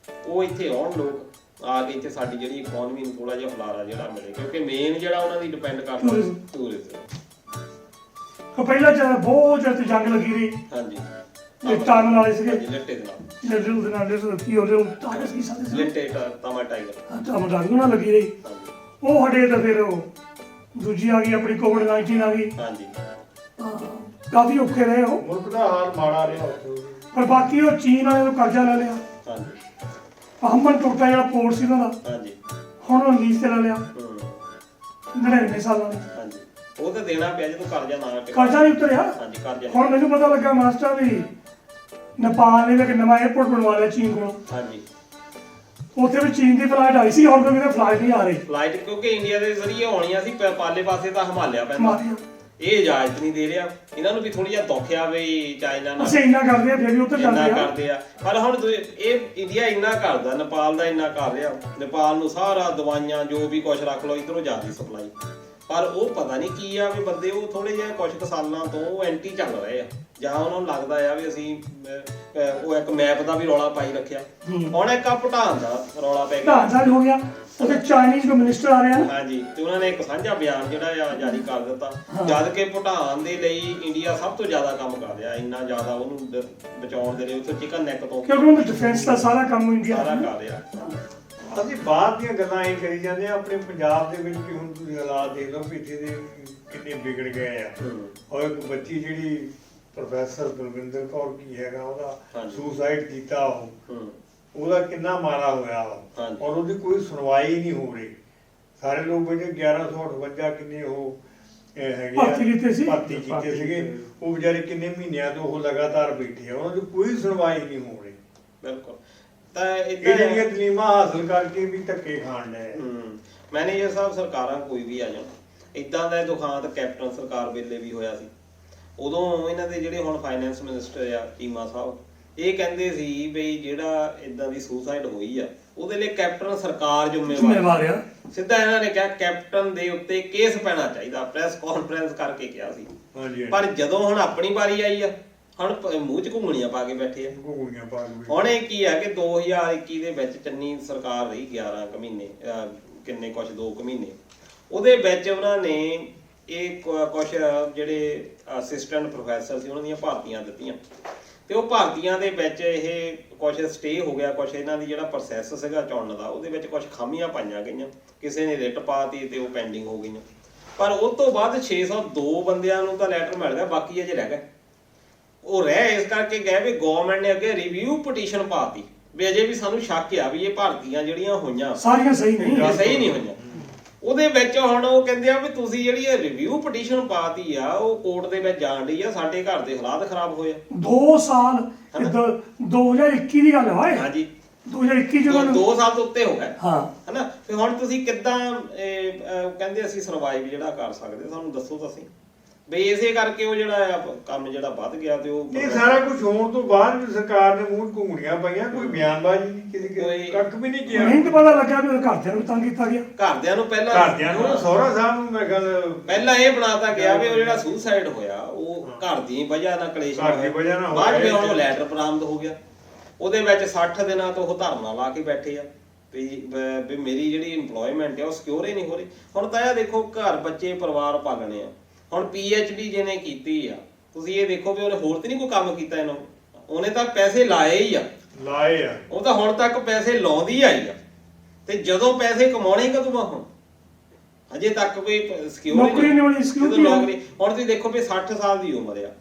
ਉਹ ਇੱਥੇ ਆਉਣ ਲੋਕ ਆ ਕੇ ਇੱਥੇ ਸਾਡੀ ਜਿਹੜੀ ਇਕਨੋਮੀ ਨੂੰ ਥੋੜਾ ਜਿਹਾ ਹੁਲਾਰਾ ਜਿਹੜਾ ਮਿਲੇ, ਕਿਉਂਕਿ ਮੇਨ ਜਿਹੜਾ ਉਹਨਾਂ ਦੀ ਡਿਪੈਂਡ ਕਰਦਾ ਟੂਰਿਜ਼ਮ। ਪਹਿਲਾਂ ਬਹੁਤ ਚਿਰ ਤੇ ਜੰਗ ਲੱਗੀ ਰਹੀ। ਹਾਂਜੀ ਟਾਈਮ ਵਾਲੇ ਸੀਗੇ ਲਿੱਟੇ ਦੇ ਨਾਲ, ਲਿਟੇ ਦੇ ਨਾਲ ਕੀ ਹੋ ਰਿਹਾ ਟਾਈਮ ਸੀ ਸਾਡੇ ਲਿੱਟੇ ਤਮਾ ਟਾਈਗਰ ਟਾਈਮ ਡਾਂਗ ਨਾਲ ਲੱਗੀ ਰਹੀ। ਉਹ ਹਟੇ ਤਾਂ ਫਿਰ ਉਹ ਦੂਜੀ ਆ ਗਈ ਆਪਣੀ ਕੋਵਿਡ-19 ਆ ਗਈ। ਹਾਂਜੀ ਕਾਫੀ ਔਖੇ ਰਹੇ ਉਹ, ਮੁਲਕ ਦਾ ਹਾਲ ਮਾੜਾ ਰਿਹਾ ਉੱਥੇ। ਪਰ ਬਾਕੀ ਉਹ ਚੀਨ ਵਾਲੇ ਨੂੰ ਕਰਜ਼ਾ ਲੈ ਲਿਆ। ਹਾਂਜੀ ਹੰਬਨ ਟੁੱਟਾ ਜਿਹੜਾ ਪੋਰਟ ਸੀ ਉਹਨਾਂ ਦਾ, ਹਾਂਜੀ ਹੁਣ ਉਹ ਲੀਜ਼ ਤੇ ਲੈ ਲਿਆ ਹੂੰ 99 ਸਾਲਾਂ ਦੇ ਹਾਂਜੀ ਉਹ ਤਾਂ ਦੇਣਾ ਪਿਆ ਜਦੋਂ ਕਰਜ਼ਾ ਨਾ ਟਿਕਾ। ਕਰਜ਼ਾ ਨਹੀਂ ਉਤਰਿਆ। ਹਾਂਜੀ ਕਰਜ਼ਾ ਹੁਣ ਮੈਨੂੰ ਪਤਾ ਲੱਗਾ ਮਾਸਟਰ ਵੀ ਨੇਪਾਲ ਨੇ ਇੱਕ ਨਵਾਂ 에어ਪੋਰਟ ਬਣਵਾ ਲਿਆ ਚੀਨ ਕੋਲੋਂ। ਹਾਂਜੀ ਉੱਥੇ ਵੀ ਚੀਨ ਦੀ ਫਲਾਈਟ ਆਈ ਸੀ, ਹੁਣ ਕੋਈ ਫਲਾਈਟ ਨਹੀਂ ਆ ਰਹੀ। ਫਲਾਈਟ ਕਿਉਂਕਿ ਇੰਡੀਆ ਦੇ ਜ਼ਰੀਏ ਆਉਣੀਆਂ ਸੀ, ਪਾਲੇ ਪਾਸੇ ਤਾਂ ਹਿਮਾਲਿਆ ਪੈਂਦਾ, ਮਾਰੀਆ ਇਹ ਇਜਾਜ਼ਤ ਨਹੀਂ ਦੇ ਰਿਹਾ। ਇਹਨਾਂ ਨੂੰ ਵੀ ਥੋੜੀ ਜਿਹਾ ਦੁੱਖ ਆ ਵੀ ਚਾਈਨਾ ਨਾਲ ਅਸੀਂ ਇੰਨਾ ਕਰਦੇ ਆ ਫਿਰ ਵੀ ਉੱਥੇ ਇੰਨਾ ਜਾਂਦੇ ਆ। ਕਰਦੇ ਆ। ਪਰ ਹੁਣ ਇਹ ਇੰਡੀਆ ਇੰਨਾ ਕਰਦਾ, ਨੇਪਾਲ ਦਾ ਇੰਨਾ ਕਰ ਰਿਹਾ। ਨੇਪਾਲ ਨੂੰ ਸਾਰਾ ਦਵਾਈਆਂ ਜੋ ਵੀ ਕੁਝ ਰੱਖ ਲਓ ਇਧਰੋਂ ਜਾਂਦੀ ਸਪਲਾਈ। ਪਰ ਉਹ ਪਤਾ ਨਹੀਂ ਕੀ ਆ ਵੀ ਬੰਦੇ ਉਹ ਥੋੜੇ ਜਿਹਾ ਕੁਝ ਕੁ ਸਾਲਾਂ ਤੋਂ ਉਹ ਐਂਟੀ ਚੱਲ ਰਹੇ ਆ, ਜਾਂ ਉਹਨਾਂ ਨੂੰ ਲੱਗਦਾ ਆ ਵੀ ਅਸੀਂ ਉਹ ਇੱਕ ਮੈਪ ਦਾ ਵੀ ਰੌਲਾ ਪਾਈ ਰੱਖਿਆ। ਹੁਣ ਇੱਕ ਆ ਭੂਟਾਨ ਦਾ ਰੌਲਾ ਪੈ ਗਿਆ। ਢਾਂਚਾ ਹੋ ਗਿਆ, ਉੱਥੇ ਚਾਈਨੀਜ਼ ਕਮਿਊਨਿਸਟ ਆ ਰਹੇ ਆ। ਹਾਂਜੀ ਤੇ ਉਹਨਾਂ ਨੇ ਇੱਕ ਸਾਂਝਾ ਬਿਆਨ ਜਿਹੜਾ ਆ ਜਾਰੀ ਕਰ ਦਿੱਤਾ, ਜਦ ਕਿ ਭੂਟਾਨ ਦੇ ਲਈ ਇੰਡੀਆ ਸਭ ਤੋਂ ਜ਼ਿਆਦਾ ਕੰਮ ਕਰ ਰਿਹਾ, ਇੰਨਾ ਜ਼ਿਆਦਾ ਉਹਨੂੰ ਬਚਾਉਣ ਦੇ ਲਈ ਉੱਥੇ ਚਿਕਨ ਨੈਕ ਤੋਂ ਕਿਉਂਕਿ ਉਹਨਾਂ ਡਿਫੈਂਸ ਦਾ ਸਾਰਾ ਕੰਮ ਇੰਡੀਆ ਸਾਰਾ ਕਰ ਰਿਹਾ। ਅਸੀਂ ਬਾਹਰ ਦੀਆਂ ਗੱਲਾਂ ਇਹ ਕਰੀ ਜਾਂਦੇ ਆ, ਆਪਣੇ ਪੰਜਾਬ ਦੇ ਵਿੱਚ ਵੀ ਹੁਣ ਤੁਸੀਂ ਹਾਲਾਤ ਦੇਖ ਲਓ ਪਿੱਛੇ ਦੇ ਕਿੰਨੇ ਵਿਗੜ ਗਏ ਆ। ਔਰ ਇੱਕ ਬੱਚੀ ਜਿਹੜੀ ਪ੍ਰੋਫੈਸਰ ਬਲਵਿੰਦਰ ਕੌਰ ਕੀ ਹੈਗਾ ਉਹਦਾ ਸੁਸਾਈਡ ਕੀਤਾ, ਉਹਦਾ ਕਿੰਨਾ ਮਾਰਾ ਹੋਇਆ ਔਰ ਉਹਦੀ ਕੋਈ ਸੁਣਵਾਈ ਨਹੀਂ ਹੋ ਰਹੀ। ਸਾਰੇ ਲੋਕ ਬੈਠੇ 1158 ਕਿੰਨੇ ਉਹ ਹੈਗੇ ਭਰਤੀ ਕੀਤੇ ਸੀਗੇ, ਉਹ ਵਿਚਾਰੇ ਕਿੰਨੇ ਮਹੀਨਿਆਂ ਤੋਂ ਉਹ ਲਗਾਤਾਰ ਬੈਠੇ ਆ, ਉਹਨਾਂ ਦੀ ਕੋਈ ਸੁਣਵਾਈ ਨਹੀਂ ਹੋ ਰਹੀ। ਬਿਲਕੁਲ ਤਾਂ ਇਹ ਜਿਹੜੀਆਂ ਤਲੀਮਾਂ ਹਾਸਲ ਕਰਕੇ ਵੀ ਧੱਕੇ ਖਾਣ ਡਏ। ਮੈਨੇਜਰ ਸਾਹਿਬ ਸਰਕਾਰਾਂ ਕੋਈ ਵੀ ਆ ਜਾਣ, ਇਦਾਂ ਦਾ ਦੁਖਾਂਤ ਕੈਪਟਨ ਸਰਕਾਰ ਵੇਲੇ ਵੀ ਹੋਇਆ ਸੀ। ਉਦੋਂ ਇਹਨਾਂ ਦੇ ਜਿਹੜੇ ਹੁਣ ਫਾਈਨੈਂਸ ਮਿਨਿਸਟਰ ਆ ਚੀਮਾ ਸਾਹਿਬ, ਇਹ ਕਹਿੰਦੇ ਸੀ ਬਈ ਜਿਹੜਾ ਇਦਾਂ ਦੀ ਸੁਸਾਈਡ ਹੋਈ ਆ ਉਹਦੇ ਲਈ ਕੈਪਟਨ ਸਰਕਾਰ ਜ਼ਿੰਮੇਵਾਰ ਆ। ਸਿੱਧਾ ਇਹਨਾਂ ਨੇ ਕਿਹਾ ਕੈਪਟਨ ਦੇ ਉੱਤੇ ਕੇਸ ਪੈਣਾ ਚਾਹੀਦਾ, ਪ੍ਰੈਸ ਕਾਨਫਰੰਸ ਕਰਕੇ ਕਿਹਾ ਸੀ। ਪਰ ਜਦੋਂ ਹੁਣ ਆਪਣੀ ਵਾਰੀ ਆਈ ਆ, ਹੁਣ ਮੂੰਹ 'ਚ ਘੁੰਗਣੀਆਂ ਪਾ ਕੇ ਬੈਠੇ ਆ। ਹੁਣ ਇਹ ਕੀ ਆ ਕਿ 2021 ਦੇ ਵਿੱਚ ਚੰਨੀ ਸਰਕਾਰ ਰਹੀ 11 ਕੁ ਮਹੀਨੇ, ਕਿੰਨੇ ਕੁਛ 2 ਕੁ ਮਹੀਨੇ, ਉਹਦੇ ਵਿੱਚ ਉਹਨਾਂ ਨੇ ਇਹ ਕੁਛ ਜਿਹੜੇ ਅਸਿਸਟੈਂਟ ਪ੍ਰੋਫੈਸਰ ਸੀ ਉਹਨਾਂ ਦੀਆਂ ਭਰਤੀਆਂ ਦਿੱਤੀਆਂ, ਤੇ ਉਹ ਭਰਤੀਆਂ ਦੇ ਵਿੱਚ ਇਹ ਕੁਛ ਸਟੇ ਹੋ ਗਿਆ, ਕੁਛ ਇਹਨਾਂ ਦੀ ਜਿਹੜਾ ਪ੍ਰੋਸੈਸ ਸੀਗਾ ਚੁਣਨ ਦਾ ਉਹਦੇ ਵਿੱਚ ਕੁਛ ਖਾਮੀਆਂ ਪਾਈਆਂ ਗਈਆਂ, ਕਿਸੇ ਨੇ ਰਿਟ ਪਾਤੀ ਤੇ ਉਹ ਪੈਂਡਿੰਗ ਹੋ ਗਈਆਂ। ਪਰ ਉਸ ਤੋਂ ਬਾਅਦ 602 ਬੰਦਿਆਂ ਨੂੰ ਤਾਂ ਲੈਟਰ ਮਿਲ ਗਿਆ, ਬਾਕੀ ਅਜੇ ਰਹਿ ਗਏ। ਉਹ ਰਹਿ ਇਸ ਕਰਕੇ ਗਏ ਵੀ ਗਵਰਨਮੈਂਟ ਨੇ ਅੱਗੇ ਰਿਵਿਊ ਪਟੀਸ਼ਨ ਪਾਤੀ ਵੀ ਅਜੇ ਵੀ ਸਾਨੂੰ ਸ਼ੱਕ ਆ ਵੀ ਇਹ ਭਰਤੀਆਂ ਜਿਹੜੀਆਂ ਹੋਈਆਂ ਸਾਰੀਆਂ ਸਹੀ ਨਹੀਂ ਹੋਈਆਂ। ਉਹਦੇ ਵਿੱਚ ਹੁਣ ਉਹ ਕਹਿੰਦੇ ਆ ਵੀ ਤੁਸੀਂ ਜਿਹੜੀ ਇਹ ਰਿਵਿਊ ਪਟੀਸ਼ਨ ਪਾਤੀ ਆ ਉਹ ਕੋਰਟ ਦੇ ਵਿੱਚ ਜਾਣ ਰਹੀ ਆ, ਸਾਡੇ ਘਰ ਦੇ ਹਾਲਾਤ ਖਰਾਬ ਹੋਏ। 2 ਸਾਲ 2021 ਦੀ ਗੱਲ ਹੈ। ਹਾਂਜੀ 2021 ਜਦੋਂ 2 ਸਾਲ ਤੋਂ ਉੱਤੇ ਹੋ ਗਏ। ਹਾਂ ਹਨਾ, ਫਿਰ ਹੁਣ ਤੁਸੀਂ ਕਿੱਦਾਂ ਕਹਿੰਦੇ ਅਸੀਂ ਸਰਵਾਈਵ ਜਿਹੜਾ ਕਰ ਸਕਦੇ, ਸਾਨੂੰ ਦੱਸੋ ਤੁਸੀਂ ਬਈ ਇਸੇ ਕਰਕੇ ਉਹ ਜਿਹੜਾ ਕੰਮ ਜਿਹੜਾ ਵੱਧ ਗਿਆ। ਤੇ ਉਹ ਇਹ ਸਾਰਾ ਕੁਝ ਹੋਣ ਤੋਂ ਬਾਅਦ ਵੀ ਸਰਕਾਰ ਨੇ ਮੂੰਹ ਘੁੰਗਣੀਆਂ ਪਾਈਆਂ, ਕੋਈ ਬਿਆਨਬਾਜ਼ੀ ਨਹੀਂ, ਕਿਸੇ ਕੱਖ ਵੀ ਨਹੀਂ ਕੀਤਾ। ਨਹੀਂ ਤਾਂ ਪਤਾ ਲੱਗਾ ਵੀ ਘਰਦਿਆਂ ਨੂੰ ਤੰਗ ਕੀਤਾ ਗਿਆ। ਘਰਦਿਆਂ ਨੂੰ ਪਹਿਲਾਂ ਸਹੁਰਾ ਸਾਹਿਬ ਨੂੰ ਮੈਂ ਗੱਲ ਪਹਿਲਾਂ ਇਹ ਬਣਾਤਾ ਗਿਆ ਵੀ ਉਹ ਜਿਹੜਾ ਸੁਸਾਈਡ ਹੋਇਆ ਉਹ ਘਰ ਦੀ ਵਜ੍ਹਾ ਨਾਲ ਕਲੇਸ਼ ਹੋਇਆ, ਬਾਅਦ ਵਿੱਚ ਉਹ ਲੈਟਰ ਬਰਾਮਦ ਹੋ ਗਿਆ। ਉਹਦੇ ਵਿੱਚ 60 ਦਿਨਾਂ ਤੋਂ ਉਹ ਧਰਨਾ ਲਾ ਕੇ ਬੈਠੇ ਆ ਵੀ ਮੇਰੀ ਜਿਹੜੀ ਇੰਪਲੋਇਮੈਂਟ ਆ ਉਹ ਸਿਕਿਉਰ ਹੀ ਨਹੀਂ ਹੋ ਰਹੀ। ਹੁਣ ਤਾਂ ਇਹ ਦੇਖੋ ਘਰ ਬੱਚੇ ਪਰਿਵਾਰ ਪਾਲਣੇ ਆ। ਹੁਣ PhD ਜਿਹਨੇ ਕੀਤੀ ਆ, ਤੁਸੀਂ ਇਹ ਦੇਖੋ ਵੀ ਉਹਨੇ ਹੋਰ ਤੇ ਨਹੀਂ ਕੋਈ ਕੰਮ ਕੀਤਾ ਇਹਨਾਂ ਨੂੰ, ਉਹਨੇ ਤਾਂ ਪੈਸੇ ਲਾਏ ਹੀ ਆ। ਉਹ ਤਾਂ ਹੁਣ ਤੱਕ ਪੈਸੇ ਲਾਉਂਦੀ ਆਈ ਆ, ਤੇ ਜਦੋਂ ਪੈਸੇ ਕਮਾਉਣੇ ਕਦੋਂ ਆ? ਹੁਣ ਅਜੇ ਤੱਕ ਕੋਈ ਨੌਕਰੀ ਨਹੀਂ ਮਿਲੀ, ਨੌਕਰੀ। ਹੁਣ ਤੁਸੀਂ ਦੇਖੋ ਵੀ 60 ਸਾਲ ਦੀ ਉਮਰ ਆ,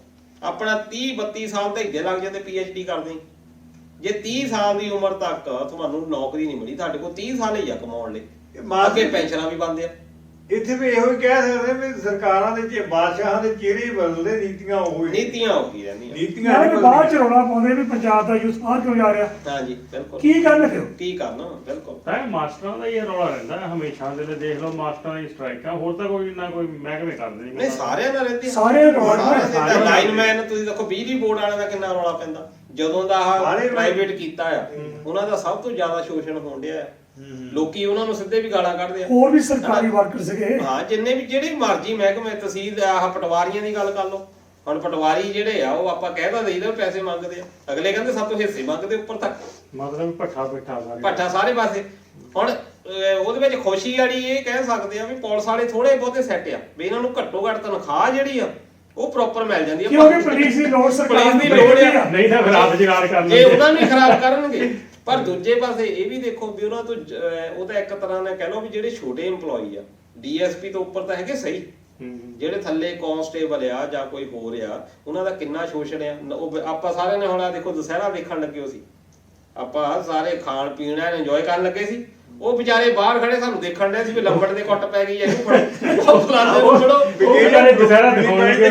ਆਪਣਾ 30-32 ਸਾਲ ਤਾਂ ਇੱਥੇ ਲੱਗ ਜਾਂਦੇ PhD ਕਰਦੇ। ਜੇ 30 ਸਾਲ ਦੀ ਉਮਰ ਤੱਕ ਤੁਹਾਨੂੰ ਨੌਕਰੀ ਨਹੀਂ ਮਿਲੀ, ਤੁਹਾਡੇ ਕੋਲ 30 ਸਾਲ ਹੀ ਆ ਕਮਾਉਣ ਲਈ, ਅੱਗੇ ਪੈਨਸ਼ਨਾਂ ਵੀ ਬੰਦ ਆ। ਇੱਥੇ ਵੀ ਇਹੋ ਹੀ ਕਹਿ ਸਕਦੇ ਵੀ ਸਰਕਾਰਾਂ ਦੇ ਬਾਦਸ਼ਾਹਾਂ ਦੇ ਚਿਹਰੇ ਬਦਲਦੇ, ਨੀਤੀਆਂ ਉਹੀ ਰਹਿੰਦੀਆਂ। ਬਾਅਦ ਚ ਰੌਲਾ ਪਾਉਂਦੇ ਵੀ ਪੰਜਾਬ ਦਾ ਯੂਥ ਬਾਹਰ ਕਿਉਂ ਜਾ ਰਿਹਾ। ਹਾਂਜੀ ਬਿਲਕੁਲ, ਕੀ ਕਰਨ ਫਿਰ ਕੀ ਕਰਨਾ। ਬਿਲਕੁਲ ਤਾਂ ਮਾਸਟਰਾਂ ਦਾ ਇਹ ਰੌਲਾ ਰਹਿੰਦਾ ਹਮੇਸ਼ਾ ਦੇ। ਦੇਖ ਲਓ ਮਾਸਟਰਾਂ ਦੀ ਸਟ੍ਰਾਈਕਾਂ, ਹੋਰ ਤਾਂ ਕੋਈ ਨਾ ਕੋਈ ਮਹਿਕਮੇ ਕਰਦੇ ਨਹੀਂ, ਸਾਰਿਆਂ ਨਾਲ ਰਹਿੰਦੀ, ਸਾਰੇ ਲਾਈਨਮੈਨ ਤੁਸੀਂ ਦੇਖੋ ਬਿਜਲੀ ਬੋਰਡ ਵਾਲਿਆਂ ਦਾ ਕਿੰਨਾ ਰੌਲਾ ਪੈਂਦਾ ਜਦੋਂ ਦਾ ਆਹ ਪ੍ਰਾਈਵੇਟ ਕੀਤਾ ਆ, ਉਹਨਾਂ ਦਾ ਸਭ ਤੋਂ ਜ਼ਿਆਦਾ ਸ਼ੋਸ਼ਣ ਹੋਣ ਡਿਆ ਆ। ਲੋਕੀ ਉਹਨਾਂ ਨੂੰ ਸਿੱਧੇ ਵੀ ਗਾਲਾਂ ਕੱਢਦੇ ਆ। ਹੋਰ ਵੀ ਸਰਕਾਰੀ ਵਰਕਰ ਸੀਗੇ, ਹਾਂ ਜਿੰਨੇ ਵੀ ਜਿਹੜੇ ਮਰਜ਼ੀ ਮਹਿਕਮੇ, ਤਹਿਸੀਲ ਆਹ ਪਟਵਾਰੀਆਂ ਦੀ ਗੱਲ ਕਰ ਲਓ। ਹੁਣ ਪਟਵਾਰੀ ਜਿਹੜੇ ਆ ਉਹ ਆਪਾਂ ਕਹਿ ਤਾਂ ਦੇਈਦਾ ਪੈਸੇ ਮੰਗਦੇ ਆ, ਅਗਲੇ ਕਹਿੰਦੇ ਸਭ ਤੋਂ ਹਿੱਸੇ ਮੰਗਦੇ ਉੱਪਰ ਤੱਕ, ਮਤਲਬ ਭੱਠਾ ਸਾਰੇ ਪਾਸੇ। ਹੁਣ ਉਹਦੇ ਵਿੱਚ ਖੁਸ਼ੀ ਵਾਲੀ ਇਹ ਕਹਿ ਸਕਦੇ ਆ ਵੀ ਪੁਲਿਸ ਵਾਲੇ ਥੋੜੇ ਬਹੁਤੇ ਸੈੱਟ ਆ ਵੀ ਇਹਨਾਂ ਨੂੰ ਘੱਟੋ ਘੱਟ ਤਨਖਾਹ ਜਿਹੜੀ ਆ ਉਹ ਪ੍ਰੋਪਰ ਮਿਲ ਜਾਂਦੀ ਆ, ਕਿਉਂਕਿ ਪੁਲਿਸ ਦੀ ਲੋੜ ਸਰਕਾਰ ਦੀ ਲੋੜ ਆ, ਨਹੀਂ ਤਾਂ ਖਰਾਬ ਰੁਜ਼ਗਾਰ ਕਰਨਗੇ, ਜੇ ਉਹਨਾਂ ਨੂੰ ਖਰਾਬ ਕਰਨਗੇ। ਪਰ ਦੂਜੇ ਪਾਸੇ ਇਹ ਵੀ ਦੇਖੋ ਵੀ ਉਹਨਾਂ ਤੋਂ ਉਹ ਤਾਂ ਇੱਕ ਤਰ੍ਹਾਂ ਨਾਲ ਕਹਿ ਲਓ ਵੀ ਜਿਹੜੇ ਛੋਟੇ EMPLOYE ਆ, DSP ਤੋਂ ਉੱਪਰ ਤਾਂ ਹੈਗੇ ਸਹੀ, ਜਿਹੜੇ ਥੱਲੇ ਕਾਂਸਟੇਬਲ ਆ ਜਾਂ ਕੋਈ ਹੋਰ ਆ, ਉਹਨਾਂ ਦਾ ਕਿੰਨਾ ਸ਼ੋਸ਼ਣ ਆ। ਉਹ ਆਪਾਂ ਸਾਰਿਆਂ ਨੇ ਹੁਣ ਆ ਦੇਖੋ ਦੁਸਹਿਰਾ ਦੇਖਣ ਲੱਗੇ ਹੋ ਸੀ, ਆਪਾਂ ਸਾਰੇ ਖਾਣ ਪੀਣ ਐਨ ਇੰਜੋਏ ਕਰਨ ਲੱਗੇ ਸੀ, ਉਹ ਵਿਚਾਰੇ ਬਾਹਰ ਖੜੇ ਸਾਨੂੰ ਦੇਖਣ ਡਏ ਸੀ ਵੀ ਲੰਬੜ ਦੇ ਕੁੱਟ ਪੈ ਗਈ ਇਹਨੂੰ ਫੜੋ ਉਹ ਫਲਾਣੇ ਨੂੰ ਫੜੋ। ਉਹ ਵਿਚਾਰੇ ਦੁਸਹਿਰਾ ਦਿਖਾਉਣਗੇ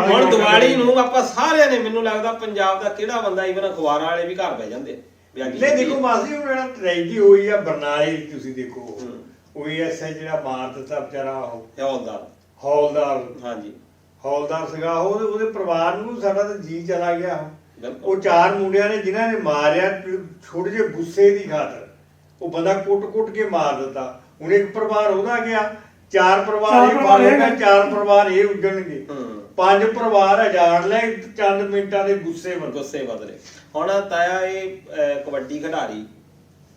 ਹੁਣ ਦੀਵਾਲੀ ਨੂੰ ਆਪਾਂ ਸਾਰਿਆਂ ਨੇ, ਮੈਨੂੰ ਲੱਗਦਾ ਪੰਜਾਬ ਦਾ ਕਿਹੜਾ ਬੰਦਾ ਈਵਨ ਅਖਬਾਰਾਂ ਵਾਲੇ ਵੀ ਘਰ ਬਹਿ ਜਾਂਦੇ ਵੀ ਅੱਜ ਨਹੀਂ ਦੇਖੋ ਮਾਸੀ ਹੁਣ ਜਿਹੜਾ ਟ੍ਰੈਜਡੀ ਹੋਈ ਆ ਬਰਨਾਲੇ ਦੀ, ਤੁਸੀਂ ਦੇਖੋ OSI ਜਿਹੜਾ ਮਾਰ ਦਿੱਤਾ ਵਿਚਾਰਾ ਉਹ ਹੌਲਦਾਰ ਹਾਂਜੀ ਹੌਲਦਾਰ ਸੀਗਾ, ਉਹਦੇ ਪਰਿਵਾਰ ਨੂੰ ਸਾਡਾ ਤਾਂ ਜੀ ਚਲਾ ਗਿਆ। ਬਿਲਕੁਲ। ਉਹ 4 ਮੁੰਡਿਆਂ ਨੇ ਜਿਨ੍ਹਾਂ ਨੇ ਮਾਰਿਆ ਛੋਟੇ ਜਿਹੇ ਗੁੱਸੇ ਦੀ ਖਾਤਰ ਉਹ ਬੰਦਾ ਕੁੱਟ ਕੇ ਮਾਰ ਦਿੱਤਾ। ਹੁਣ ਇੱਕ ਪਰਿਵਾਰ ਉਹਦਾ ਗਿਆ, 4 ਪਰਿਵਾਰ ਇਹ ਮਾਰੇਗਾ, 4 ਪਰਿਵਾਰ ਇਹ ਉੱਜਣਗੇ, 5 ਪਰਿਵਾਰ ਹਜ਼ਾਰ ਲੈ ਚੰਦ ਮਿੰਟਾਂ ਦੇ ਗੁੱਸੇ ਬਦਲੇ। ਹੁਣ ਤਾਇਆ ਇਹ ਕਬੱਡੀ ਖਿਡਾਰੀ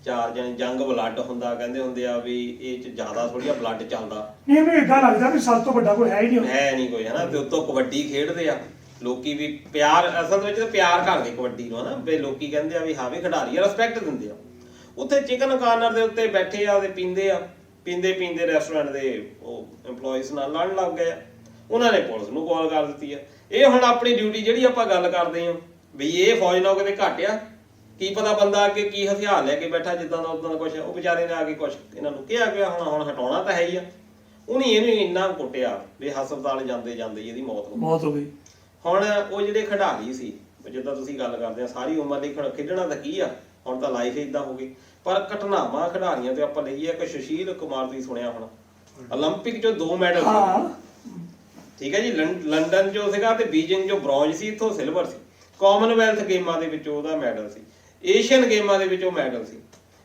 4 ਜਣੇ ਜੰਗ ਬਲੱਡ ਹੁੰਦਾ, ਕਹਿੰਦੇ ਹੁੰਦੇ ਆ ਵੀ ਇਹ ਚ ਜ਼ਿਆਦਾ ਥੋੜੀਆ ਬਲੱਡ ਚੱਲਦਾ। ਇਹ ਮੈਨੂੰ ਇਦਾਂ ਲੱਗਦਾ ਵੀ ਸਭ ਤੋਂ ਵੱਡਾ ਕੋਈ ਹੈ ਹੀ ਨਹੀਂ ਕੋਈ ਹਨਾ। ਤੇ ਉੱਤੋਂ ਕਬੱਡੀ ਖੇਡਦੇ ਆ ਲੋਕੀ ਵੀ ਪਿਆਰ, ਅਸਲ ਵਿੱਚ ਤਾਂ ਪਿਆਰ ਕਰਦੇ ਕਬੱਡੀ ਨੂੰ ਹਨਾ, ਵੀ ਲੋਕੀ ਕਹਿੰਦੇ ਆ ਵੀ ਹਾਂ ਵੀ ਖਿਡਾਰੀ ਆ, ਰਿਸਪੈਕਟ ਦਿੰਦੇ ਆ। ਉੱਥੇ ਚਿਕਨ ਕਾਰਨਰ ਦੇ ਉੱਤੇ ਬੈਠੇ ਆ ਤੇ ਪੀਂਦੇ ਰੈਸਟੋਰੈਂਟ ਦੇ ਉਹ EMPLOYEES ਨਾਲ ਲੜਨ ਲੱਗ ਗਏ ਆ। ਉਹਨਾਂ ਨੇ ਪੁਲਿਸ ਨੂੰ ਕਾਲ ਕਰ ਦਿੱਤੀ ਆ। ਇਹ ਹੁਣ ਆਪਣੀ ਡਿਊਟੀ ਜਿਹੜੀ ਆਪਾਂ ਗੱਲ ਕਰਦੇ ਹਾਂ ਵੀ ਇਹ ਫੌਜ ਨਾਲ ਕਿਤੇ ਘੱਟ ਆ, ਕੀ ਪਤਾ ਬੰਦਾ ਅੱਗੇ ਕੀ ਹਥਿਆਰ ਲੈ ਕੇ ਬੈਠਾ ਜਿੱਦਾਂ ਦਾ ਉਦਾਂ ਦਾ ਕੁਛ। ਉਹ ਵਿਚਾਰੇ ਨੇ ਆ ਕੇ ਕੁਛ ਇਹਨਾਂ ਨੂੰ ਕਿਹਾ ਗਿਆ, ਹੁਣ ਹਟਾਉਣਾ ਤਾਂ ਹੈ ਹੀ ਆ। ਉਹਨੇ ਇਹਨੂੰ ਇੰਨਾ ਕੁੱਟਿਆ ਵੀ ਹਸਪਤਾਲ ਜਾਂਦੇ ਇਹਦੀ ਮੌਤ ਹੋ ਗਈ। ਹੁਣ ਉਹ ਜਿਹੜੇ ਖਿਡਾਰੀ ਸੀ, ਜਿੱਦਾਂ ਤੁਸੀਂ ਗੱਲ ਕਰਦੇ ਆ ਸਾਰੀ ਉਮਰ ਲਈ ਖੇਡਣਾ ਤਾਂ ਕੀ ਆ, ਹੁਣ ਤਾਂ ਲਾਈਫ ਇਦਾਂ ਹੋ ਗਈ। ਪਰ ਘਟਨਾਵਾਂ ਖਿਡਾਰੀਆਂ ਤੇ ਆਪਾਂ ਲਈਏ, ਇੱਕ ਸੁਸ਼ੀਲ ਕੁਮਾਰ ਤੁਸੀਂ ਸੁਣਿਆ ਹੋਣਾ, 올림픽 ਚੋਂ 2 ਮੈਡਲ ਸੀ, ਠੀਕ ਹੈ ਜੀ। ਲੰਡਨ ਚੋਂ ਸੀਗਾ ਤੇ ਬੀਜਿੰਗ ਚੋਂ ਬ੍ਰੌਂਜ ਸੀ, ਇੱਥੋਂ ਸਿਲਵਰ ਸੀ। ਕਾਮਨਵੈਲਥ ਗੇਮਾਂ ਦੇ ਵਿੱਚ ਉਹਦਾ ਮੈਡਲ ਸੀ, ਏਸ਼ੀਅਨ ਗੇਮਾਂ ਦੇ ਵਿੱਚ ਉਹ ਮੈਡਲ ਸੀ।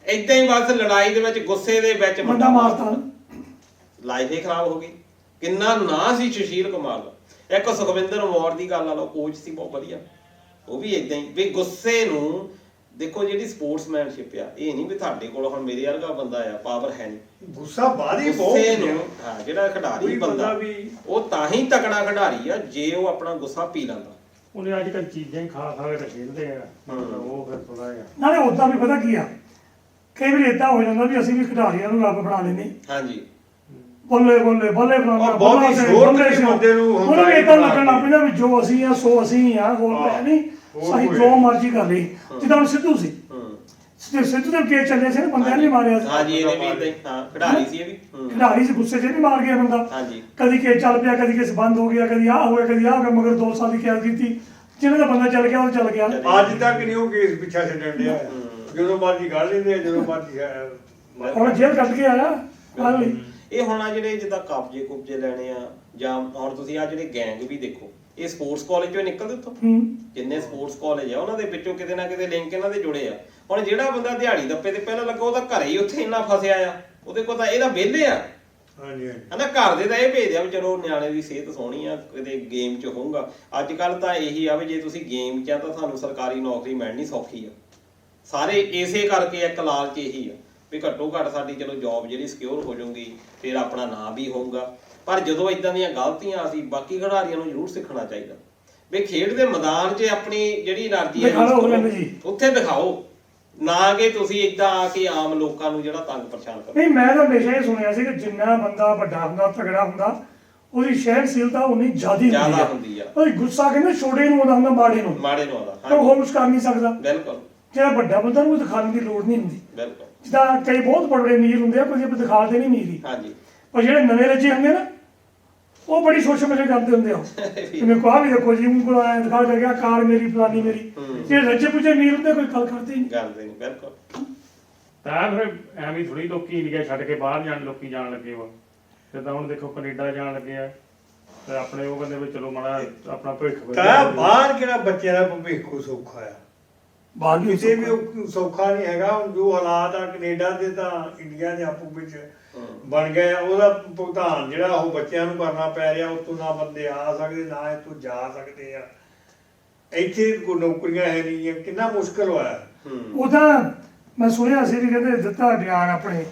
ਏਦਾਂ ਹੀ ਬਸ ਲੜਾਈ ਦੇ ਵਿੱਚ ਗੁੱਸੇ ਦੇ ਵਿੱਚ ਮੁੰਡਾ ਮਾਰਤਾ, ਲਾਈਫ ਹੀ ਖਰਾਬ ਹੋ ਗਈ। ਕਿੰਨਾ ਨਾਂ ਸੀ ਸੁਸ਼ੀਲ ਕੁਮਾਰ ਦਾ। ਇੱਕ ਸੁਖਵਿੰਦਰ ਮੌਰ ਦੀ ਗੱਲ ਲਾ ਲਓ, ਕੋਚ ਸੀ ਬਹੁਤ ਵਧੀਆ, ਉਹ ਵੀ ਏਦਾਂ ਹੀ ਵੀ ਗੁੱਸੇ ਨੂੰ ਦੇਖੋ। ਜਿਹੜੀ ਸਪੋਰਟਸਮੈਨਸ਼ਿਪ ਆ, ਇਹ ਨਹੀਂ ਵੀ ਤੁਹਾਡੇ ਕੋਲ ਹੁਣ ਮੇਰੇ ਵਰਗਾ ਬੰਦਾ ਆ ਪਾਵਰ ਹੈ ਨਹੀਂ, ਗੁੱਸਾ ਬਾਹਰੀ ਗੁੱਸੇ ਨੂੰ ਹਾਂ ਜਿਹੜਾ ਖਿਡਾਰੀ ਬੰਦਾ ਉਹ ਤਾਂ ਹੀ ਤਕੜਾ ਖਿਡਾਰੀ ਆ ਜੇ ਉਹ ਆਪਣਾ ਗੁੱਸਾ ਪੀ ਲੈਂਦਾ। ਉਹਨੇ ਅੱਜ ਕੱਲ ਚੀਜ਼ਾਂ ਹੀ ਖਾ ਕੇ ਤਾਂ ਖੇਡਦੇ ਆ, ਉਹ ਫਿਰ ਥੋੜਾ ਜਿਹਾ ਨਾਲੇ ਉਦਾਂ ਵੀ ਪਤਾ ਕੀ ਆ, ਕਈ ਵਾਰੀ ਏਦਾਂ ਹੋ ਜਾਂਦਾ ਵੀ ਅਸੀਂ ਵੀ ਖਿਡਾਰੀਆਂ ਨੂੰ ਰੱਬ ਬਣਾ ਲੈਨੇ। ਹਾਂਜੀ ਬੱਲੇ ਬਣਾਉਣਾ ਬਹੁਤ ਹੀ ਸ਼ੋਰ ਦੇ ਬੰਦੇ ਨੂੰ ਉਹਨੂੰ ਵੀ ਏਦਾਂ ਲੱਗਣਾ ਪੈਂਦਾ ਵੀ ਜੋ ਅਸੀਂ ਆ ਸੋ ਅਸੀਂ ਆ, ਹੋਰ ਕੋਈ ਨਹੀਂ, ਅਸੀਂ ਜੋ ਮਰਜ਼ੀ ਕਰ ਲਈ। ਜਿੱਦਾਂ ਹੁਣ ਸਿੱਧੂ ਸੀ, ਸਿੱਧੂ ਦੇ ਕੇਸ ਚੱਲੇ ਸੀ ਨਾ, ਬੰਦਿਆਂ ਨੇ ਮਾਰਿਆ ਸੀ। ਹਾਂਜੀ ਇਹਨੇ ਵੀ ਏਦਾਂ ਹੀ, ਹਾਂ ਖਿਡਾਰੀ ਸੀ ਇਹ ਵੀ, ਖਿਡਾਰੀ ਸੀ, ਗੁੱਸੇ 'ਚ ਨਹੀਂ ਮਾਰ ਗਿਆ ਬੰਦਾ। ਹਾਂਜੀ ਕਦੀ ਕੇਸ ਚੱਲ ਪਿਆ, ਕਦੀ ਕੇਸ ਬੰਦ ਹੋ ਗਿਆ, ਕਦੀ ਆਹ ਹੋਇਆ, ਕਦੀ ਆਹ ਹੋ ਗਿਆ, ਮਗਰ 2 ਸਾਲ ਦੀ ਕੈਦ ਕੀਤੀ। ਜਿਹਨਾਂ ਦਾ ਬੰਦਾ ਚੱਲ ਗਿਆ ਉਹ ਚੱਲ ਗਿਆ। ਅੱਜ ਤੱਕ ਨਹੀਂ ਉਹ ਕੇਸ ਪਿੱਛਾ ਛੱਡਣ ਡਿਆ, ਜਦੋਂ ਮਰਜ਼ੀ ਕੱਢ ਲੈਂਦੇ ਆ, ਜਦੋਂ ਮਰਜ਼ੀ ਹੁਣ ਜੇਲ੍ਹ ਕੱਢ ਕੇ ਆਇਆ ਕੱਲ ਹੀ। ਇਹ ਹੁਣ ਆ ਜਿਹੜੇ ਜਿੱਦਾਂ ਕਬਜੇ ਲੈਣੇ ਆ, ਜਾਂ ਹੁਣ ਤੁਸੀਂ ਆ ਜਿਹੜੇ ਗੈਂਗ ਵੀ ਦੇਖੋ, ਇਹ ਸਪੋਰਟਸ ਕਾਲਜ ਚੋਂ ਨਿਕਲਦੇ ਉੱਥੋਂ। ਜਿੰਨੇ ਸਪੋਰਟਸ ਕਾਲਜ ਆ ਉਹਨਾਂ ਦੇ ਵਿੱਚੋਂ ਕਿਤੇ ਨਾ ਕਿਤੇ ਲਿੰਕ ਇਹਨਾਂ ਦੇ ਜੁੜੇ ਆ। ਹੁਣ ਜਿਹੜਾ ਬੰਦਾ ਦਿਹਾੜੀ ਦੱਪੇ ਤੇ ਪਹਿਲਾਂ ਲੱਗਾ, ਉਹਦਾ ਘਰੇ ਹੀ ਉੱਥੇ ਇੰਨਾ ਫਸਿਆ ਆ, ਉਹਦੇ ਕੋਲ ਤਾਂ ਇਹਦਾ ਵਿਹਲੇ ਆ ਹਨਾ। ਘਰ ਦੇ ਤਾਂ ਇਹ ਭੇਜਦੇ ਆ ਵੀ ਚਲੋ ਨਿਆਣੇ ਦੀ ਸਿਹਤ ਸੋਹਣੀ ਆ, ਕਿਤੇ ਗੇਮ 'ਚ ਹੋਊਗਾ। ਅੱਜ ਕੱਲ ਤਾਂ ਇਹੀ ਆ ਵੀ ਜੇ ਤੁਸੀਂ ਗੇਮ 'ਚ ਆ ਤਾਂ ਤੁਹਾਨੂੰ ਸਰਕਾਰੀ ਨੌਕਰੀ ਮਿਲਣੀ ਸੌਖੀ ਆ। ਸਾਰੇ ਇਸੇ ਕਰਕੇ ਇੱਕ ਲਾਲਚ ਇਹੀ ਆ ਵੀ ਘੱਟੋ ਘੱਟ ਸਾਡੀ ਚਲੋ ਜੌਬ ਜਿਹੜੀ ਸਿਕਿਉਰ ਹੋ ਜਾਊਗੀ, ਫਿਰ ਆਪਣਾ ਨਾਂ ਵੀ ਹੋਊਗਾ। ਪਰ ਜਦੋਂ ਇਦਾਂ ਦੀਆਂ ਗਲਤੀਆਂ ਅਸੀਂ ਬਾਕੀ ਖਿਡਾਰੀਆਂ ਨੂੰ ਜ਼ਰੂਰ ਸਿੱਖਣਾ ਚਾਹੀਦਾ ਵੀ ਖੇਡ ਦੇ ਮੈਦਾਨ 'ਚ ਆਪਣੀ ਜਿਹੜੀ એનર્ਜੀ ਹੈ ਉੱਥੇ ਦਿਖਾਓ, ਨਾ ਕਿ ਤੁਸੀਂ ਇਦਾਂ ਆ ਕੇ ਆਮ ਲੋਕਾਂ ਨੂੰ ਜਿਹੜਾ ਤੰਗ ਪਰੇਸ਼ਾਨ ਕਰੋ। ਨਹੀਂ, ਮੈਂ ਤਾਂ ਹਮੇਸ਼ਾ ਇਹ ਸੁਣਿਆ ਸੀ ਕਿ ਜਿੰਨਾ ਬੰਦਾ ਵੱਡਾ ਹੁੰਦਾ, ਤਗੜਾ ਹੁੰਦਾ, ਉਹਦੀ ਸਹਿਣਸ਼ੀਲਤਾ ਉਨੀ ਜ਼ਿਆਦਾ ਹੁੰਦੀ ਆ। ਉਹ ਗੁੱਸਾ ਕਹਿੰਦੇ ਛੋਟੇ ਨੂੰ ਆਉਂਦਾ ਮਾੜੇ ਨੂੰ ਆਉਂਦਾ, ਉਹ ਕੁਝ ਕਰ ਨਹੀਂ ਸਕਦਾ। ਬਿਲਕੁਲ। ਜਿਹੜਾ ਵੱਡਾ ਬੰਦਾ ਨੂੰ ਦਿਖਾਉਣ ਦੀ ਲੋੜ ਨਹੀਂ ਹੁੰਦੀ। ਬਿਲਕੁਲ। ਜਿੱਦਾਂ ਕਈ ਬਹੁਤ ਬੜੇ ਅਮੀਰ ਹੁੰਦੇ ਆ, ਕੋਈ ਦਿਖਾਉਂਦੇ ਨਹੀਂ ਅਮੀਰੀ। ਹਾਂਜੀ। ਪਰ ਜਿਹੜੇ ਨਵੇਂ ਰੱਜੇ ਹੁੰਦੇ ਨਾ, ਉਹ ਬੜੀ ਸੋਚ ਸਮਝ ਕੇ ਕਰਦੇ ਹੁੰਦੇ ਆ। ਜਿਵੇਂ ਕੋਹ ਵੀ ਦੇਖੋ ਜੀ, ਮੂੰਹ ਕੋਲ ਆਇਆ ਦਿਖਾ ਕੇ ਗਿਆ ਕਾਰ ਮੇਰੀ ਫਲਾਨੀ ਮੇਰੀ। ਜਿਹੜੇ ਰੱਜੇ ਪੁੱਜੇ ਅਮੀਰ ਹੁੰਦੇ ਕੋਈ ਗੱਲ ਕਰਦੇ ਹੀ ਨਹੀਂ। ਬਿਲਕੁਲ। ਤਾਂ ਫਿਰ ਐਵੇਂ ਥੋੜੀ ਲੋਕੀ ਇੰਡੀਆ ਛੱਡ ਕੇ ਬਾਹਰ ਲੋਕੀ ਜਾਣ ਲੱਗੇ ਵਾ। ਜਿੱਦਾਂ ਹੁਣ ਦੇਖੋ ਕੈਨੇਡਾ ਜਾਣ ਲੱਗੇ ਆ, ਤੇ ਆਪਣੇ ਉਹ ਕਹਿੰਦੇ ਵੀ ਚਲੋ ਮਾੜਾ ਆਪਣਾ ਭਵਿੱਖ ਬਾਹਰ ਕਿਹੜਾ ਬੱਚਿਆਂ ਦਾ ਭਵਿੱਖ ਸੌਖਾ ਆ, ਬਾਹਰ ਕਿਸੇ ਵੀ ਉਹ ਸੌਖਾ ਨਹੀਂ ਹੈਗਾ। ਹੁਣ ਜੋ ਹਾਲਾਤ ਆ ਕੈਨੇਡਾ ਦੇ ਤਾਂ ਇੰਡੀਆ ਦੇ ਆਪੋ ਵਿੱਚ ਬਣ ਗਏ ਆ, ਉਹਦਾ ਭੁਗਤਾਨ ਜਿਹੜਾ ਉਹ ਬੱਚਿਆਂ ਨੂੰ ਕਰਨਾ ਪੈ ਰਿਹਾ। ਉੱਥੋਂ ਨਾ ਬੰਦੇ ਆ ਸਕਦੇ, ਨਾ ਇੱਥੋਂ ਜਾ ਸਕਦੇ ਆ। ਇੱਥੇ ਕੋਈ ਨੌਕਰੀਆਂ ਹੈ ਨਹੀਂ, ਕਿੰਨਾ ਮੁਸ਼ਕਲ ਹੋਇਆ। ਉਹ ਤਾਂ ਮੈਂ ਸੁਣਿਆ ਸੀ ਵੀ ਕਹਿੰਦੇ ਦਿੱਤਾ ਬਿਆਨ ਆਪਣੇ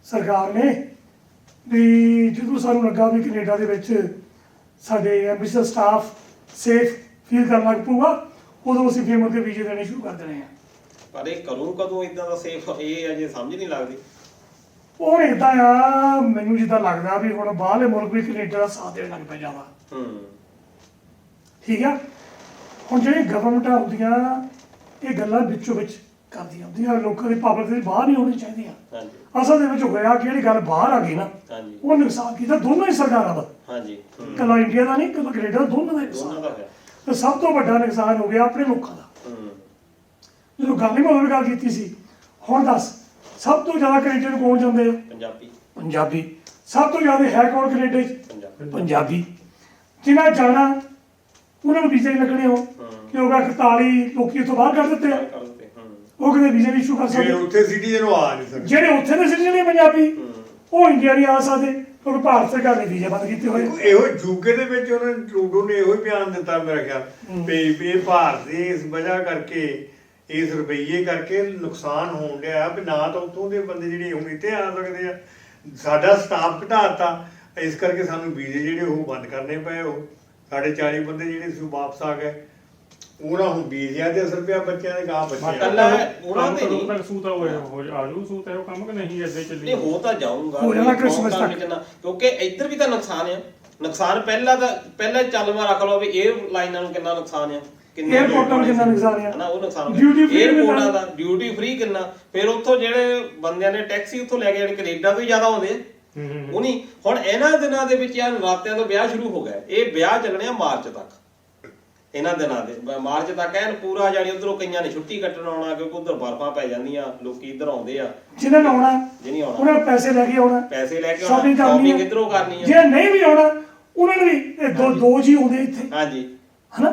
ਸਰਕਾਰ ਨੇ ਵੀ ਜਦੋਂ ਸਾਨੂੰ ਲੱਗਾ ਵੀ ਕੈਨੇਡਾ ਦੇ ਵਿੱਚ ਸਾਡੇ ਐਂਬੈਸੀ ਸਟਾਫ ਸੇਫ ਫੀਲ ਕਰਨ ਲੱਗ ਪਊਗਾ, ਉਦੋਂ ਅਸੀਂ ਫਿਰ ਮੁੜ ਕੇ ਵੀਜ਼ੇ ਦੇਣੇ ਸ਼ੁਰੂ ਕਰ ਦੇਣੇ ਆ। ਪਰ ਇਹ ਕਰੂੰ ਕਦੋਂ ਇਦਾਂ ਦਾ ਸੇਫ, ਇਹ ਅਜੇ ਸਮਝ ਨਹੀਂ ਲੱਗਦੀ। ਉਹ ਇਦਾਂ ਆ, ਮੈਨੂੰ ਜਿੱਦਾਂ ਲੱਗਦਾ ਵੀ ਹੁਣ ਬਾਹਰਲੇ ਮੁਲਕ ਵੀ ਕੈਨੇਡਾ ਦਾ ਸਾਥ ਦੇਣ ਲੱਗ ਪੈ ਜਾਵਾ। ਠੀਕ ਆ। ਹੁਣ ਜਿਹੜੀ ਗਵਰਨਮੈਂਟਾਂ ਹੁੰਦੀਆਂ ਇਹ ਗੱਲਾਂ ਵਿੱਚੋਂ ਵਿੱਚ ਕਰਦੀਆਂ ਹੁੰਦੀਆਂ ਲੋਕਾਂ ਦੀ ਪਬਲਿਕ ਦੀ ਬਾਹਰ ਨਹੀਂ ਹੋਣੀ ਚਾਹੀਦੀਆਂ। ਹਾਂਜੀ ਅਸਲ ਦੇ ਵਿੱਚ ਹੋਇਆ ਕਿ ਜਿਹੜੀ ਗੱਲ ਬਾਹਰ ਆ ਗਈ ਨਾ ਹਾਂਜੀ ਉਹ ਨੁਕਸਾਨ ਕੀਤਾ ਦੋਨੋਂ ਹੀ ਸਰਕਾਰਾਂ ਦਾ, ਹਾਂਜੀ ਇਕੱਲਾ ਇੰਡੀਆ ਦਾ ਨਹੀਂ ਇਕੱਲਾ ਕੈਨੇਡਾ ਦਾ, ਦੋਨਾਂ ਦਾ ਹੀ ਦੋਨਾਂ ਨੁਕਸਾਨ। ਦਾ ਹੋਇਆ। ਤੇ ਸਭ ਤੋਂ ਵੱਡਾ ਨੁਕਸਾਨ ਹੋ ਗਿਆ ਆਪਣੇ ਲੋਕਾਂ ਦਾ। ਜਦੋਂ ਗਾਂਧੀ ਮੋਹਨ ਗੱਲ ਕੀਤੀ ਸੀ, ਹੁਣ ਦੱਸ ਸਭ ਤੋਂ ਜ਼ਿਆਦਾ ਕੈਨੇਡਾ ਨੂੰ ਕੌਣ ਜਾਂਦੇ ਆ? ਪੰਜਾਬੀ ਪੰਜਾਬੀ। ਸਭ ਤੋਂ ਜ਼ਿਆਦਾ ਹੈ ਕੌਣ ਕੈਨੇਡਾ 'ਚ? ਪੰਜਾਬੀ ਪੰਜਾਬੀ। ਜਿਨ੍ਹਾਂ ਜਾਣਾ ਉਹਨਾਂ ਨੂੰ ਵੀਜ਼ੇ ਨਹੀਂ ਲੱਗਣੇ, ਉਹ ਕਿ ਹੋਗਾ 41 ਲੋਕੀ ਉੱਥੋਂ ਬਾਹਰ ਕਰ ਦਿੱਤੇ ਆ, ਕਰ ਦਿੱਤੇ। ਉਹ ਕਿਤੇ ਵੀਜ਼ੇ ਨਹੀਂ ਇਸ਼ੂ ਕਰ ਜਿਹੜੇ ਸਕਦੇ। ਉੱਥੇ ਸਿਟੀਜ਼ਨ ਉਹ ਆ ਨਹੀਂ ਸਕਦੇ। ਜਿਹੜੇ ਉੱਥੇ ਦੇ ਸਿਟੀਜ਼ਨ ਨੇ ਪੰਜਾਬੀ ਉਹ ਇੰਡੀਆ ਨਹੀਂ ਆ ਸਕਦੇ ਕਿਉਂਕਿ ਭਾਰਤ ਸਰਕਾਰ ਨੇ ਵੀਜ਼ੇ ਬੰਦ ਕੀਤੇ ਹੋਏ। ਇਹੋ ਯੂਕੇ ਦੇ ਵਿੱਚ ਉਹਨਾਂ ਨੇ ਟਰੂਡੋ ਨੇ ਇਹੋ ਹੀ ਬਿਆਨ ਦਿੱਤਾ ਮੇਰਾ ਖਿਆਲ ਵੀ ਇਹ ਭਾਰਤ ਦੀ ਇਸ ਵਜ੍ਹਾ ਕਰਕੇ ਇਸ ਰਵੱਈਏ ਕਰਕੇ ਨੁਕਸਾਨ ਹੋਣ ਡਿਆ ਵੀ ਨਾ ਤਾਂ ਉੱਥੋਂ ਦੇ ਬੰਦੇ ਜਿਹੜੇ ਹੁਣ ਇੱਥੇ ਆ ਸਕਦੇ ਆ, ਸਾਡਾ ਸਟਾਫ ਘਟਾਤਾ, ਇਸ ਕਰਕੇ ਸਾਨੂੰ ਵੀਜ਼ੇ ਜਿਹੜੇ ਉਹ ਬੰਦ ਕਰਨੇ ਪਏ। ਉਹ ਸਾਡੇ 40 ਬੰਦੇ ਜਿਹੜੇ ਸੀ ਵਾਪਸ ਆ ਗਏ। ਉਹਨਾਂ ਹੁਣ ਵੀਜ਼ਿਆਂ ਦੇ ਅਸਰ ਪਿਆ ਬੱਚਿਆਂ ਦੇ ਗਾਂ ਬੱਚੇ ਇਕੱਲਾ ਉਹਨਾਂ ਦੇ ਕਦੋਂ ਨਹੀਂ ਤੱਕ ਸੂਤ ਹੋ ਆਜੂ ਸੂਤ ਹੈ ਉਹ ਕੰਮ ਕਿ ਨਹੀਂ ਅੱਗੇ ਚੱਲੀ? ਨਹੀਂ ਹੋ ਤਾਂ ਜਾਊਗਾ ਹੋ ਜਾਣਾ ਕ੍ਰਿਸਮਸ ਤੱਕ। ਕਿਉਂਕਿ ਇੱਧਰ ਵੀ ਤਾਂ ਨੁਕਸਾਨ ਆ। ਨੁਕਸਾਨ ਪਹਿਲਾਂ ਚੱਲਵਾ ਰੱਖ ਲਓ ਵੀ 에ਅਰ ਲਾਈਨਾਂ ਨੂੰ ਕਿੰਨਾ ਨੁਕਸਾਨ ਆ, ਏਅਰਪੋਰਟਾਂ ਨੂੰ ਕਿੰਨਾ ਨੁਕਸਾਨ ਆ, ਹਨਾ ਉਹ ਨੁਕਸਾਨ Duty free 에ਅਰਪੋਰਟਾਂ ਦਾ ਡਿਊਟੀ ਫ੍ਰੀ ਕਿੰਨਾ। ਫਿਰ ਉੱਥੋਂ ਜਿਹੜੇ ਬੰਦਿਆਂ ਨੇ ਟੈਕਸੀ ਉੱਥੋਂ ਲੈ ਕੇ ਜਿਹੜੇ ਕੈਨੇਡਾ ਤੋਂ ਹੀ ਜ਼ਿਆਦਾ ਆਉਂਦੇ ਆ ਉਹ ਨਹੀਂ। ਹੁਣ ਇਹਨਾਂ ਦਿਨਾਂ ਦੇ ਵਿੱਚ ਯਾਰ ਨਰਾਤਿਆਂ ਤੋਂ ਵਿਆਹ ਸ਼ੁਰੂ ਹੋ ਗਿਆ। ਇਹ ਵਿਆਹ ਚੱਲਣੇ ਆ ਮਾਰਚ ਤੱਕ। ਇਹਨਾਂ ਦਿਨਾਂ ਦੇ ਮਾਰਚ ਤੱਕ ਐਨ ਪੂਰਾ ਜਾਣੀ ਉਧਰੋਂ ਕਈਆਂ ਨੇ ਛੁੱਟੀ ਕੱਟਣ ਆਉਣਾ ਕਿਉਂਕਿ ਉਧਰ ਬਰਫਾਂ ਪੈ ਜਾਂਦੀਆਂ, ਲੋਕੀ ਇੱਧਰ ਆਉਂਦੇ ਆ। ਜਿਹਨਾਂ ਨੇ ਆਉਣਾ ਜਿਹਨੇ ਆਉਣਾ ਉਹਨਾਂ ਨੇ ਪੈਸੇ ਲੈ ਕੇ ਆਉਣਾ, ਪੈਸੇ ਲੈ ਕੇ ਆਉਣਾ, ਸ਼ਾਪਿੰਗ ਕਰਨੀ ਸ਼ਾਪਿੰਗ ਹੈ। ਇੱਧਰੋਂ ਕਰਨੀ ਆ। ਜਿਹੜੇ ਨਹੀਂ ਵੀ ਆਉਣਾ ਉਹਨਾਂ ਨੂੰ ਵੀ ਇਹ ਦੋ ਜੀ ਆਉਂਦੇ ਇੱਥੇ, ਹਾਂਜੀ ਹਨਾ।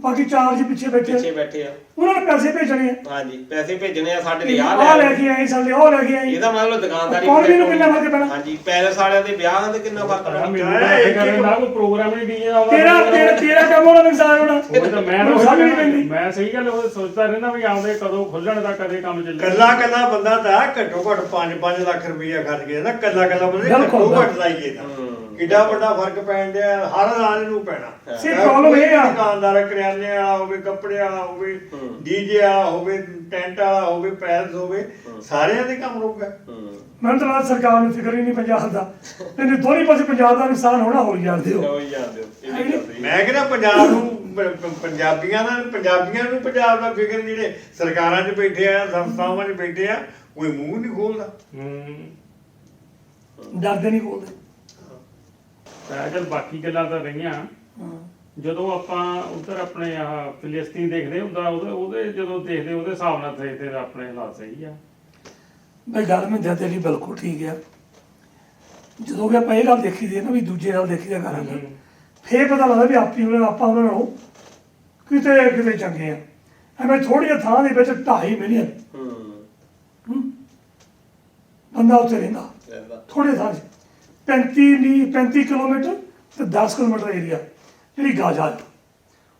ਬਾਕੀ 4 ਜੀ ਪਿੱਛੇ ਪਿੱਛੇ ਬੈਠੇ ਬੈਠੇ ਆ। ਉਹਨਾਂ ਨੇ ਪੈਸੇ ਭੇਜਣੇ ਆ। ਹਾਂਜੀ ਪੈਸੇ ਭੇਜਣੇ ਆ ਸਾਡੇ ਲਈ ਆਹ ਲੈ ਕੇ ਆਏ, ਸਾਡੇ ਉਹ ਲੈ ਕੇ ਆਏ। ਇਹਦਾ ਮਤਲਬ ਦੁਕਾਨਦਾਰੀ Economy ਨੂੰ ਕਿੰਨਾ ਫਰਕ ਪੈਣਾ? ਹਾਂਜੀ ਪੈਲਸ ਵਾਲਿਆਂ ਦੇ ਵਿਆਹਾਂ ਦੇ ਕਿੰਨਾ ਫਰਕ ਪੈਣਾ। ਮੈਨੂੰ ਤਾਂ ਇਹ ਕਰਨ ਦਾ ਕੋਈ ਪ੍ਰੋਗਰਾਮ ਨਹੀਂ ਡੀਜੇ ਦਾ ਤੇਰਾ ਕੰਮ ਹੋਣਾ ਨੁਕਸਾਨ ਹੋਣਾ। ਉਹ ਤਾਂ ਮੈਂ ਮੈਨੂੰ ਸਮਝ ਨਹੀਂ ਪੈਂਦੀ। ਮੈਂ ਸਹੀ ਗੱਲ ਉਹ ਸੋਚਦਾ ਰਹਿੰਦਾ ਵੀ ਆਉਂਦੇ ਕਦੋਂ ਖੁੱਲਣ ਦਾ ਕਦੇ ਕੰਮ ਚੱਲੇ। ਕੱਲਾ ਬੰਦਾ ਤਾਂ ਘੱਟੋ ਘੱਟ 5-5 ਲੱਖ ਰੁਪਈਆ ਖਰਚ ਕੇ ਨਾ ਕੱਲਾ ਬੰਦਾ ਘੱਟੋ ਘੱਟ ਲਾਈਏ ਤਾਂ ਕਿੱਡਾ ਵੱਡਾ ਫਰਕ ਪੈਣ ਡਿਆ ਹਰ ਰਾਜ ਨੂੰ ਪੈਣਾ। ਸੇ ਪ੍ਰੋਬਲਮ ਇਹ ਆ ਦੁਕਾਨਦਾਰ ਕਰਿਆਨੇ ਵਾਲਾ ਹੋਵੇ, ਕੱਪੜੇ ਵਾਲਾ ਹੋਵੇ, ਡੀਜੇ ਵਾਲਾ ਹੋਵੇ, ਟੈਂਟ ਵਾਲਾ ਹੋਵੇ, ਪੈਲਸ ਹੋਵੇ, ਸਾਰਿਆਂ ਦੇ ਕੰਮ ਰੁਕ ਗਏ। ਮੈਨੂੰ ਤਾਂ ਲੱਗਦਾ ਸਰਕਾਰ ਨੂੰ ਫਿਕਰ ਹੀ ਨਹੀਂ ਪੰਜਾਬ ਦਾ। ਇਹਨੇ ਦੋਨੇ ਪਾਸੇ ਪੰਜਾਬ ਦਾ ਨੁਕਸਾਨ ਹੋਣਾ ਹੋ ਜਾਂਦੇ ਹੋ। ਹੋਈ ਜਾਂਦੇ ਇਹ ਵੀ ਗੱਲ ਸਹੀ। ਮੈਂ ਕਹਿੰਦਾ ਪੰਜਾਬ ਨੂੰ ਪੰਜਾਬੀਆਂ ਨੂੰ ਪੰਜਾਬ ਦਾ ਫਿਕਰ ਜਿਹੜੇ ਸਰਕਾਰਾਂ 'ਚ ਬੈਠੇ ਆ, ਸੰਸਥਾਵਾਂ 'ਚ ਬੈਠੇ ਆ, ਕੋਈ ਮੂੰਹ ਨਹੀਂ ਖੋਲਦਾ। ਡਰਦੇ ਨਹੀਂ ਬੋਲਦੇ। ਤਾਂ ਜਦ ਬਾਕੀ ਗੱਲਾਂ ਤਾਂ ਰਹੀਆਂ, ਜਦੋਂ ਆਪਾਂ ਉਧਰ ਆਪਣੇ ਆਹ ਫਿਲਿਸਤੀਨ ਦੇਖਦੇ ਹੁੰਦਾ ਉਹਦੇ ਜਦੋਂ ਦੇਖਦੇ ਉਹਦੇ ਹਿਸਾਬ ਨਾਲ ਤੇ ਆਪਣੇ ਹਾਲਾਤ ਸਹੀ ਆ। ਬਈ ਗੱਲ ਮੈਂ ਜਦ ਤੇਰੀ ਬਿਲਕੁਲ ਠੀਕ ਆ। ਜਦੋਂ ਵੀ ਆਪਾਂ ਇਹ ਗੱਲ ਦੇਖੀ ਦੀ ਹੈ ਨਾ ਵੀ ਦੂਜੇ ਨਾਲ ਦੇਖੀ ਦਾ ਕਰਾਂਗੇ, ਫੇਰ ਪਤਾ ਲੱਗਦਾ ਵੀ ਆਪਾਂ ਉਹਨਾਂ ਨਾਲੋਂ ਕਿਤੇ ਚੰਗੇ ਆ। ਐਵੇਂ ਥੋੜ੍ਹੀ ਥਾਂ ਦੇ ਵਿੱਚ 2.5 ਮਿਲੀਅਨ ਬੰਦਾ ਉੱਥੇ ਰਹਿੰਦਾ, ਥੋੜੇ ਥਾਂ 'ਚ 35 ਕਿਲੋਮੀਟਰ ਤੇ 10 ਕਿਲੋਮੀਟਰ ਏਰੀਆ ਜਿਹੜੀ ਗਾਜ਼ਾ ਹੈ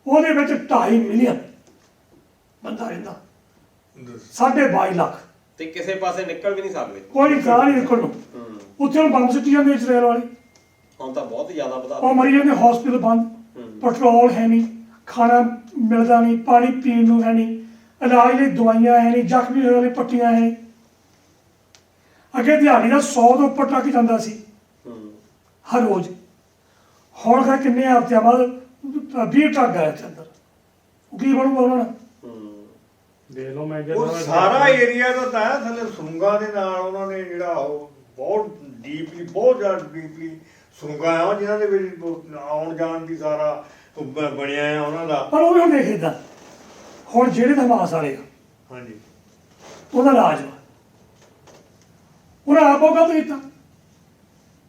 ਉਹਦੇ ਵਿੱਚ 2.5 ਮਿਲੀਅਨ ਬੰਦਾ ਰਹਿੰਦਾ, 22.5 ਲੱਖ। ਤੇ ਕਿਸੇ ਪਾਸੇ ਨਿਕਲ ਵੀ ਨਹੀਂ ਸਕਦੇ। ਕੋਈ ਥਾਂ ਨਹੀਂ ਨਿਕਲਣ ਨੂੰ। ਉੱਥੇ ਹੁਣ ਬੰਬ ਸੁੱਟੀ ਜਾਂਦੇ ਇਸਰਾਇਲ ਵਾਲੇ। ਹੁਣ ਤਾਂ ਬਹੁਤ ਜ਼ਿਆਦਾ ਵਧਾ ਉਹ ਮਰੀ ਜਾਂਦੇ, ਹਸਪੀਟਲ ਬੰਦ, ਪੈਟਰੋਲ ਹੈ ਨਹੀਂ, ਖਾਣਾ ਮਿਲਦਾ ਨਹੀਂ, ਪਾਣੀ ਪੀਣ ਨੂੰ ਹੈ ਨਹੀਂ, ਇਲਾਜ ਲਈ ਦਵਾਈਆਂ ਹੈ ਨਹੀਂ, ਜ਼ਖਮੀ ਹੋਣ ਲਈ ਪੱਟੀਆਂ ਹੈ। ਅੱਗੇ ਦਿਹਾੜੀ ਦਾ 100 ਤੋਂ ਉੱਪਰ ਟਰੱਕ ਜਾਂਦਾ ਸੀ ਹਰ ਰੋਜ਼। ਹੁਣ ਖਾ ਕਿੰਨੇ ਹਫ਼ਤਿਆਂ ਬਾਅਦ 20 ਟਰੱਕ ਆਇਆ ਇੱਥੇ ਅੰਦਰ। ਉਹ ਕੀ ਬਣੂਗਾ ਉਹਨਾਂ ਨਾਲ? ਦੇਖ ਲਓ ਮੈਂ ਉਹ ਸਾਰਾ ਏਰੀਆ ਦਾ ਤਾਂ ਥੱਲੇ ਸੁਰੰਗਾਂ ਦੇ ਨਾਲ ਉਹਨਾਂ ਨੇ ਜਿਹੜਾ ਉਹ ਬਹੁਤ ਜ਼ਿਆਦਾ ਡੀਪਲੀ ਸੁਰੰਗਾਂ ਆ ਜਿਨ੍ਹਾਂ ਦੇ ਵਿੱਚ ਆਉਣ ਜਾਣ ਦੀ ਸਾਰਾ ਬਣਿਆ ਆ ਉਹਨਾਂ ਦਾ। ਪਰ ਉਹ ਵੀ ਹੁਣ ਦੇਖਦਾ ਹੁਣ ਜਿਹੜੇ ਤਾਂ ਹਮਾਸ ਵਾਲੇ ਆ, ਹਾਂਜੀ, ਉਹਦਾ ਰਾਜ ਵਾ, ਉਹਨਾਂ ਆਪ ਉਹ ਗਲਤ ਕੀਤਾ।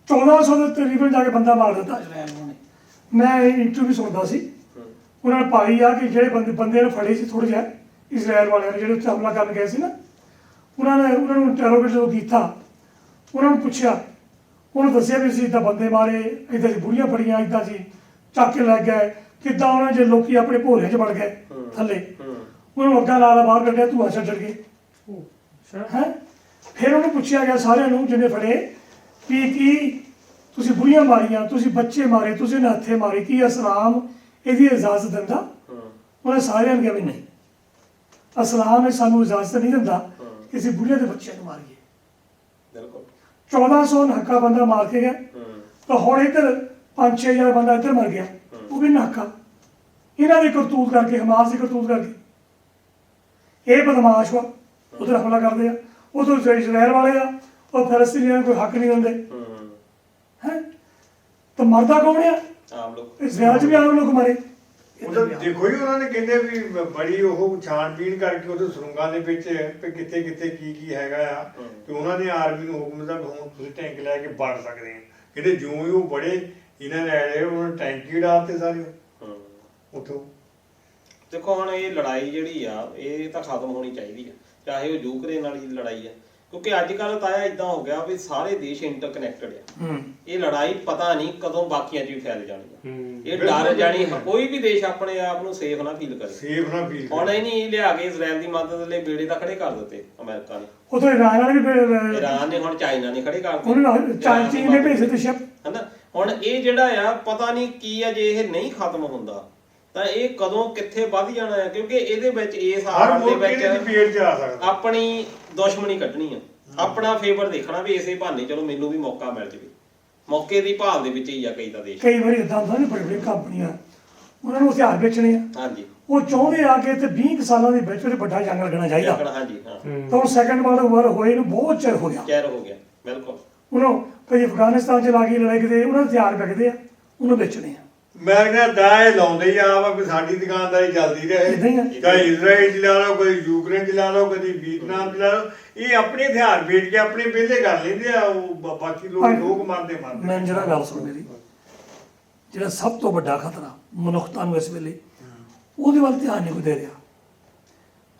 1400 ਦੇ ਤਕਰੀਬਨ ਜਾ ਕੇ ਬੰਦਾ ਮਾਰ ਦਿੱਤਾ ਇਸਰਾਇਲ ਨੇ। ਮੈਂ ਇੰਟਰਵਿਊ ਸੁਣਦਾ ਸੀ, ਉਹਨਾਂ ਨੇ ਪਾਈ ਆ ਕਿ ਜਿਹੜੇ ਬੰਦੇ ਨੂੰ ਫੜੇ ਸੀ ਥੋੜ੍ਹੇ ਜਿਹਾ ਇਸਰਾਇਲ ਵਾਲਿਆਂ ਨੇ ਜਿਹੜੇ ਉੱਥੇ ਹਮਲਾ ਕਰਨ ਗਏ ਸੀ ਨਾ, ਉਹਨਾਂ ਨੂੰ ਇੰਟਰੋਗੇਟ ਜਦੋਂ ਕੀਤਾ, ਉਹਨਾਂ ਨੂੰ ਪੁੱਛਿਆ, ਉਹਨੂੰ ਦੱਸਿਆ ਵੀ ਅਸੀਂ ਇੱਦਾਂ ਬੰਦੇ ਮਾਰੇ, ਇੱਦਾਂ ਸੀ ਬੁੜੀਆਂ ਫੜੀਆਂ, ਇੱਦਾਂ ਸੀ ਚੱਕ ਕੇ ਲੈ ਗਏ, ਕਿੱਦਾਂ ਉਹਨਾਂ ਜੇ ਲੋਕੀ ਆਪਣੇ ਭੋਲਿਆਂ 'ਚ ਵੜ ਗਏ ਥੱਲੇ, ਉਹਨੂੰ ਅੱਗਾ ਲਾ ਬਾਹਰ ਕੱਢਿਆ, ਧੂਆ ਛੱਡ ਗਏ ਹੈ। ਫਿਰ ਉਹਨੂੰ ਪੁੱਛਿਆ ਗਿਆ ਸਾਰਿਆਂ ਨੂੰ ਜਿਹਨੇ ਫੜੇ ਵੀ ਕੀ ਤੁਸੀਂ ਬੁੜੀਆਂ ਮਾਰੀਆਂ, ਤੁਸੀਂ ਬੱਚੇ ਮਾਰੇ, ਤੁਸੀਂ ਹੱਥੇ ਮਾਰੇ, ਕੀ ਇਸਲਾਮ ਇਹਦੀ ਇਜਾਜ਼ਤ ਦਿੰਦਾ? ਉਹਨੇ ਸਾਰਿਆਂ ਨੂੰ ਕਿਹਾ ਵੀ ਨਹੀਂ, ਇਸਲਾਮ ਇਹ ਸਾਨੂੰ ਇਜਾਜ਼ਤ ਨਹੀਂ ਦਿੰਦਾ ਕਿ ਅਸੀਂ ਬੁੜੀਆਂ ਦੇ ਬੱਚਿਆਂ ਨੂੰ ਮਾਰੀਏ। 1400 ਨਹਾਕਾ ਬੰਦਾ ਮਾਰ ਕੇ ਗਿਆ, ਤਾਂ ਹੁਣ ਇੱਧਰ 5-6 ਹਜ਼ਾਰ ਬੰਦਾ ਇੱਧਰ ਮਰ ਗਿਆ, ਉਹ ਵੀ ਨਹਾਕਾ ਇਹਨਾਂ ਦੀ ਕਰਤੂਤ ਕਰਕੇ, ਹਮਾਸ ਦੀ ਕਰਤੂਤ ਕਰਕੇ। ਇਹ ਬਦਮਾਸ਼ ਵਾ ਉਧਰ ਹਮਲਾ ਕਰਦੇ ਆ, ਉਧਰ ਇਜ਼ਰਾਈਲ ਵਾਲੇ ਆ ਉਹ ਫਲਸਤੀਨੀਆਂ ਨੂੰ ਕੋਈ ਹੱਕ ਨਹੀਂ ਦਿੰਦੇ ਹੈ। ਤਾਂ ਮਰਦਾ ਕੌਣ ਆ? ਆਮ ਲੋਕ। ਇਜ਼ਰਾਈਲ 'ਚ ਵੀ ਆਮ ਲੋਕ ਮਾਰੇ। ਉਹਦਾ ਦੇਖੋ ਜੀ ਉਹਨਾਂ ਨੇ ਕਹਿੰਦੇ ਵੀ ਬੜੀ ਉਹ ਛਾਣਬੀਣ ਕਰਕੇ ਉਹਦੇ ਸੁਰੰਗਾਂ ਦੇ ਵਿੱਚ ਵੀ ਕਿੱਥੇ ਕਿੱਥੇ ਕੀ ਕੀ ਹੈਗਾ ਆ, ਤੇ ਉਹਨਾਂ ਨੇ ਆਰਮੀ ਨੂੰ ਹੁਕਮ ਦਿੱਤਾ ਹੁਣ ਤੁਸੀਂ ਟੈਂਕ ਲੈ ਕੇ ਵੜ ਸਕਦੇ ਆ। ਕਹਿੰਦੇ ਜਿਉਂ ਹੀ ਉਹ ਬੜੇ ਇਹਨਾਂ ਨੇ ਆਏ ਉਹਨਾਂ ਨੇ ਟੈਂਕ ਹੀ ਡਾਲਤੇ ਸਾਰੇ ਉੱਥੋਂ। ਦੇਖੋ ਹੁਣ ਇਹ ਲੜਾਈ ਜਿਹੜੀ ਆ ਇਹ ਤਾਂ ਖਤਮ ਹੋਣੀ ਚਾਹੀਦੀ ਆ, ਚਾਹੇ ਉਹ ਯੂਕਰੇਨ ਵਾਲੀ ਲੜਾਈ ਆ, ਕਿਉਂਕਿ ਅੱਜ ਕੱਲ੍ਹ ਤਾਂ ਇਦਾਂ ਹੋ ਗਿਆ ਵੀ ਸਾਰੇ ਦੇਸ਼ ਇੰਟਰਕਨੈਕਟਡ ਆ। ਇਹ ਲੜਾਈ ਪਤਾ ਨਹੀਂ ਕਦੋਂ ਬਾਕੀਆਂ 'ਚ ਵੀ ਫੈਲ ਜਾਣੀ ਆ। ਇਹ ਡਰ ਜਾਣੀ, ਕੋਈ ਵੀ ਦੇਸ਼ ਆਪਣੇ ਆਪ ਨੂੰ ਸੇਫ ਨਾ ਫੀਲ ਕਰੇ। ਸੇਫ ਨਾ ਫੀਲ ਹੁਣ ਇਹ ਨਹੀਂ ਲਿਆ ਕੇ ਇਜ਼ਰਾਈਲ ਦੀ ਮਦਦ ਲਈ ਬੇੜੇ ਤਾਂ ਖੜੇ ਕਰ ਦਿੱਤੇ ਅਮਰੀਕਾ ਨੇ, ਉਧਰ ਇਰਾਨ ਵਾਲੇ ਵੀ ਇਰਾਨ ਨੇ, ਹੁਣ ਚਾਈਨਾ ਨੇ ਖੜੇ ਕਰ ਉਹਨਾਂ ਦਿੱਤੇ, ਚੀਨ ਨੇ ਭੇਜੇ ਤੇ ਸ਼ਿਪ ਹਨਾ। ਹੁਣ ਇਹ ਜਿਹੜਾ ਆ ਪਤਾ ਨਹੀਂ ਕੀ ਆ, ਜੇ ਇਹ ਨਹੀਂ ਖਤਮ ਹੁੰਦਾ ਤਾਂ ਇਹ ਕਦੋਂ ਕਿੱਥੇ ਵੱਧ ਜਾਣਾ ਹੈ, ਕਿਉਂਕਿ ਇਹਦੇ ਵਿੱਚ ਇਸ ਹਰ ਹਾਲ ਦੇ ਮੁਲਕ ਇਹਦੀ ਵਿੱਚ ਪੇਟ 'ਚ ਆ ਸਕਦਾ। ਆਪਣੀ ਦੁਸ਼ਮਣੀ ਕੱਢਣੀ ਆ, ਆਪਣਾ ਫੇਵਰ ਦੇਖਣਾ ਵੀ ਇਸੇ ਬਹਾਨੇ ਚਲੋ ਮੈਨੂੰ ਵੀ ਮੌਕਾ ਮਿਲ ਜਾਵੇ। ਮੌਕੇ ਦੀ ਭਾਲ ਦੇ ਵਿੱਚ ਹੀ ਆ ਕਈ ਤਾਂ ਦੇਸ਼। ਕਈ ਵਾਰੀ ਇਦਾਂ ਹੁੰਦਾ ਨੇ ਬੜੀ ਬੜੀ ਕੰਪਨੀਆਂ ਉਹਨਾਂ ਨੂੰ ਹਥਿਆਰ ਵੇਚਣੇ ਆ, ਹਾਂਜੀ ਉਹ ਚਾਹੁੰਦੇ ਆ ਕਿ ਤੇ 20 ਕੁ ਸਾਲਾਂ ਦੇ ਵਿੱਚ ਵੱਡਾ ਜੰਗ ਲੱਗਣਾ ਚਾਹੀਦਾ। ਹਾਂਜੀ ਹਾਂ ਤਾਂ ਹੁਣ ਸੈਕੰਡ ਵਰਲਡ ਵਾਰ ਹੋਏ ਨੂੰ ਬਹੁਤ ਚਿਰ ਹੋ ਗਿਆ। ਚੈਰ ਹੋ ਗਿਆ ਬਿਲਕੁਲ। ਉਹਨੂੰ ਕਈ ਅਫਗਾਨਿਸਤਾਨ 'ਚ ਲਾ ਕੇ ਲੜਾਈ ਕਿਤੇ ਉਹਨਾਂ ਦੇ ਹਥਿਆਰ ਵਿਕਦੇ ਆ, ਉਹਨੂੰ ਵੇਚਣੇ ਆ। ਮੈਂ ਕਹਿੰਦਾ ਇਹ ਲਾਉਂਦੇ ਹੀ ਆ ਵੀ ਸਾਡੀ ਦੁਕਾਨਦਾਰੀ ਚੱਲਦੀ ਏਦਾਂ ਹੀ ਆ। ਰਹੇ, ਚਾਹੇ ਇਜ਼ਰਾਈਲ 'ਚ ਲਾ ਲਓ, ਕਦੀ ਯੂਕਰੇਨ 'ਚ ਲਾ ਲਓ, ਕਦੀ ਵੀਅਤਨਾਮ 'ਚ ਲਾ ਲਓ। ਇਹ ਆਪਣੇ ਹਥਿਆਰ ਵੇਚ ਕੇ ਆਪਣੇ ਵਿਹਲੇ ਕਰ ਲੈਂਦੇ ਆ, ਉਹ ਬਾਕੀ ਲੋਕ ਮਰਦੇ। ਮੈਂ ਜਰਾ ਗੱਲ ਸੁਣ ਮੇਰੀ, ਜਿਹੜਾ ਸਭ ਤੋਂ ਵੱਡਾ ਖਤਰਾ ਮਨੁੱਖਤਾ ਨੂੰ ਇਸ ਵੇਲੇ ਉਹਦੇ ਵੱਲ ਧਿਆਨ ਨਹੀਂ ਕੋਈ ਦੇ ਰਿਹਾ।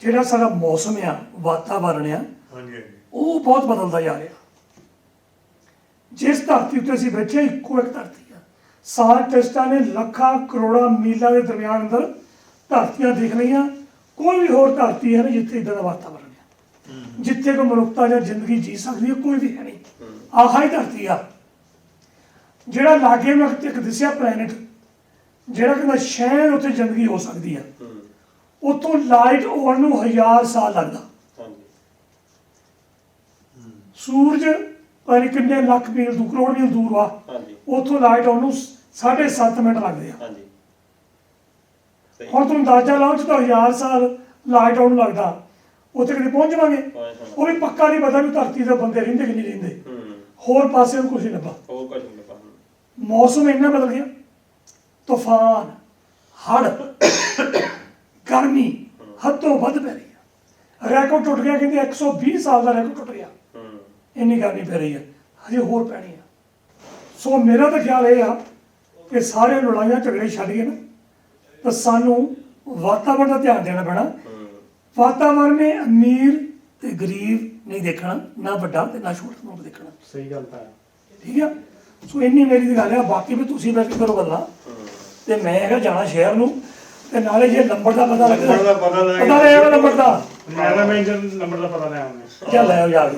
ਜਿਹੜਾ ਸਾਡਾ ਮੌਸਮ ਆ, ਵਾਤਾਵਰਣ ਆ, ਹਾਂਜੀ ਹਾਂਜੀ ਉਹ ਬਹੁਤ ਬਦਲਦਾ ਜਾ ਰਿਹਾ। ਜਿਸ ਧਰਤੀ ਉੱਤੇ ਅਸੀਂ ਬੈਠੇ ਹਾਂ, ਇੱਕੋ ਇੱਕ ਧਰਤੀ ਆ। ਸਾਇੰਟਿਸਟਾਂ ਨੇ ਲੱਖਾਂ ਕਰੋੜਾਂ ਮੀਲਾਂ ਦੇ ਦਰਮਿਆਨ ਅੰਦਰ ਧਰਤੀਆਂ ਦੇਖ ਲਈਆਂ, ਕੋਈ ਵੀ ਹੋਰ ਧਰਤੀ ਹੈ ਨਹੀਂ ਜਿੱਥੇ ਇਦਾਂ ਦਾ ਵਾਤਾਵਰਣ ਹੈ, ਜਿੱਥੇ ਕੋਈ ਮਨੁੱਖਤਾ ਜਾਂ ਜ਼ਿੰਦਗੀ ਜੀ ਸਕਦੀ ਹੈ, ਕੋਈ ਵੀ ਹੈ ਨਹੀਂ। ਆਹ ਹੀ ਧਰਤੀ ਆ। ਜਿਹੜਾ ਲਾਗੇ ਨੂੰ ਇੱਕ ਦਿਸਿਆ ਪਲੈਨਟ, ਜਿਹੜਾ ਕਹਿੰਦਾ ਸ਼ਾਇਦ ਉੱਥੇ ਜ਼ਿੰਦਗੀ ਹੋ ਸਕਦੀ ਆ, ਉੱਥੋਂ ਲਾਈਟ ਆਉਣ ਨੂੰ 1000 ਸਾਲ ਲੱਗਦਾ। ਸੂਰਜ ਪਰ ਕਿੰਨੇ ਲੱਖ ਮੀਲ ਦੂਰ, ਕਰੋੜ ਮੀਲ ਦੂਰ ਵਾ, ਉੱਥੋਂ ਲਾਈਟ ਆਉਣ ਨੂੰ 7.5 ਮਿੰਟ ਲੱਗਦੇ ਆ। ਹੁਣ ਤੁਹਾਨੂੰ ਅੰਦਾਜ਼ਾ ਲਾਓ ਜਦੋਂ 1000 ਸਾਲ ਲਾਈਟ ਆਉਣ ਨੂੰ ਲੱਗਦਾ, ਉੱਥੇ ਕਿਤੇ ਪਹੁੰਚ ਜਾਵਾਂਗੇ? ਉਹ ਵੀ ਪੱਕਾ ਨਹੀਂ ਪਤਾ ਵੀ ਧਰਤੀ ਦੇ ਬੰਦੇ ਰਹਿੰਦੇ ਕਿ ਨਹੀਂ ਰਹਿੰਦੇ। ਹੋਰ ਪਾਸੇ ਨੂੰ ਕੁਝ ਨਹੀਂ ਲੱਭਾ। ਮੌਸਮ ਇੰਨਾ ਬਦਲ ਗਿਆ, ਤੂਫਾਨ, ਹੜ੍ਹ, ਗਰਮੀ ਹੱਦੋਂ ਵੱਧ ਪੈ ਰਹੀ ਆ। ਰੈਕੋਰਡ ਟੁੱਟ ਗਿਆ, ਕਹਿੰਦੇ 120 ਸਾਲ ਦਾ ਰੈਕੋਰਡ ਟੁੱਟ ਗਿਆ। ਇੰਨੀ ਗਰਮੀ ਪੈ ਰਹੀ ਹੈ, ਹਜੇ ਹੋਰ ਪੈਣੀ ਆ। ਸੋ ਮੇਰਾ ਤਾਂ ਖਿਆਲ ਇਹ ਆ ਕਿ ਸਾਰੇ ਲੜਾਈਆਂ ਝਗੜੇ ਛੱਡ ਕੇ ਨਾ, ਤਾਂ ਸਾਨੂੰ ਵਾਤਾਵਰਣ ਦਾ ਧਿਆਨ ਦੇਣਾ ਪੈਣਾ। ਵਾਤਾਵਰਣ ਨੇ ਅਮੀਰ ਤੇ ਗਰੀਬ ਨਹੀਂ ਦੇਖਣਾ, ਨਾ ਵੱਡਾ ਤੇ ਨਾ ਛੋਟਾ ਨੂੰ ਦੇਖਣਾ। ਸਹੀ ਗੱਲ ਤਾਂ ਠੀਕ ਆ। ਸੋ ਇੰਨੀ ਮੇਰੀ ਦੀ ਗੱਲ ਆ। ਬਾਕੀ ਵੀ ਤੁਸੀਂ ਬੈਠ ਕੇ ਕਰੋ ਗੱਲਾਂ, ਤੇ ਮੈਂ ਹੈਗਾ ਜਾਣਾ ਸ਼ਹਿਰ ਨੂੰ, ਤੇ ਨਾਲੇ ਜੇ ਨੰਬਰ ਦਾ ਪਤਾ ਲੱਗਦਾ, ਨੰਬਰ ਦਾ ਪਤਾ ਪਤਾ ਲੈ ਨੰਬਰ ਦਾ, ਮੈਂ ਨੰਬਰ ਦਾ ਪਤਾ ਲੈ ਆਉਂਦਾ। ਚੱਲ ਆਓ ਯਾਰ।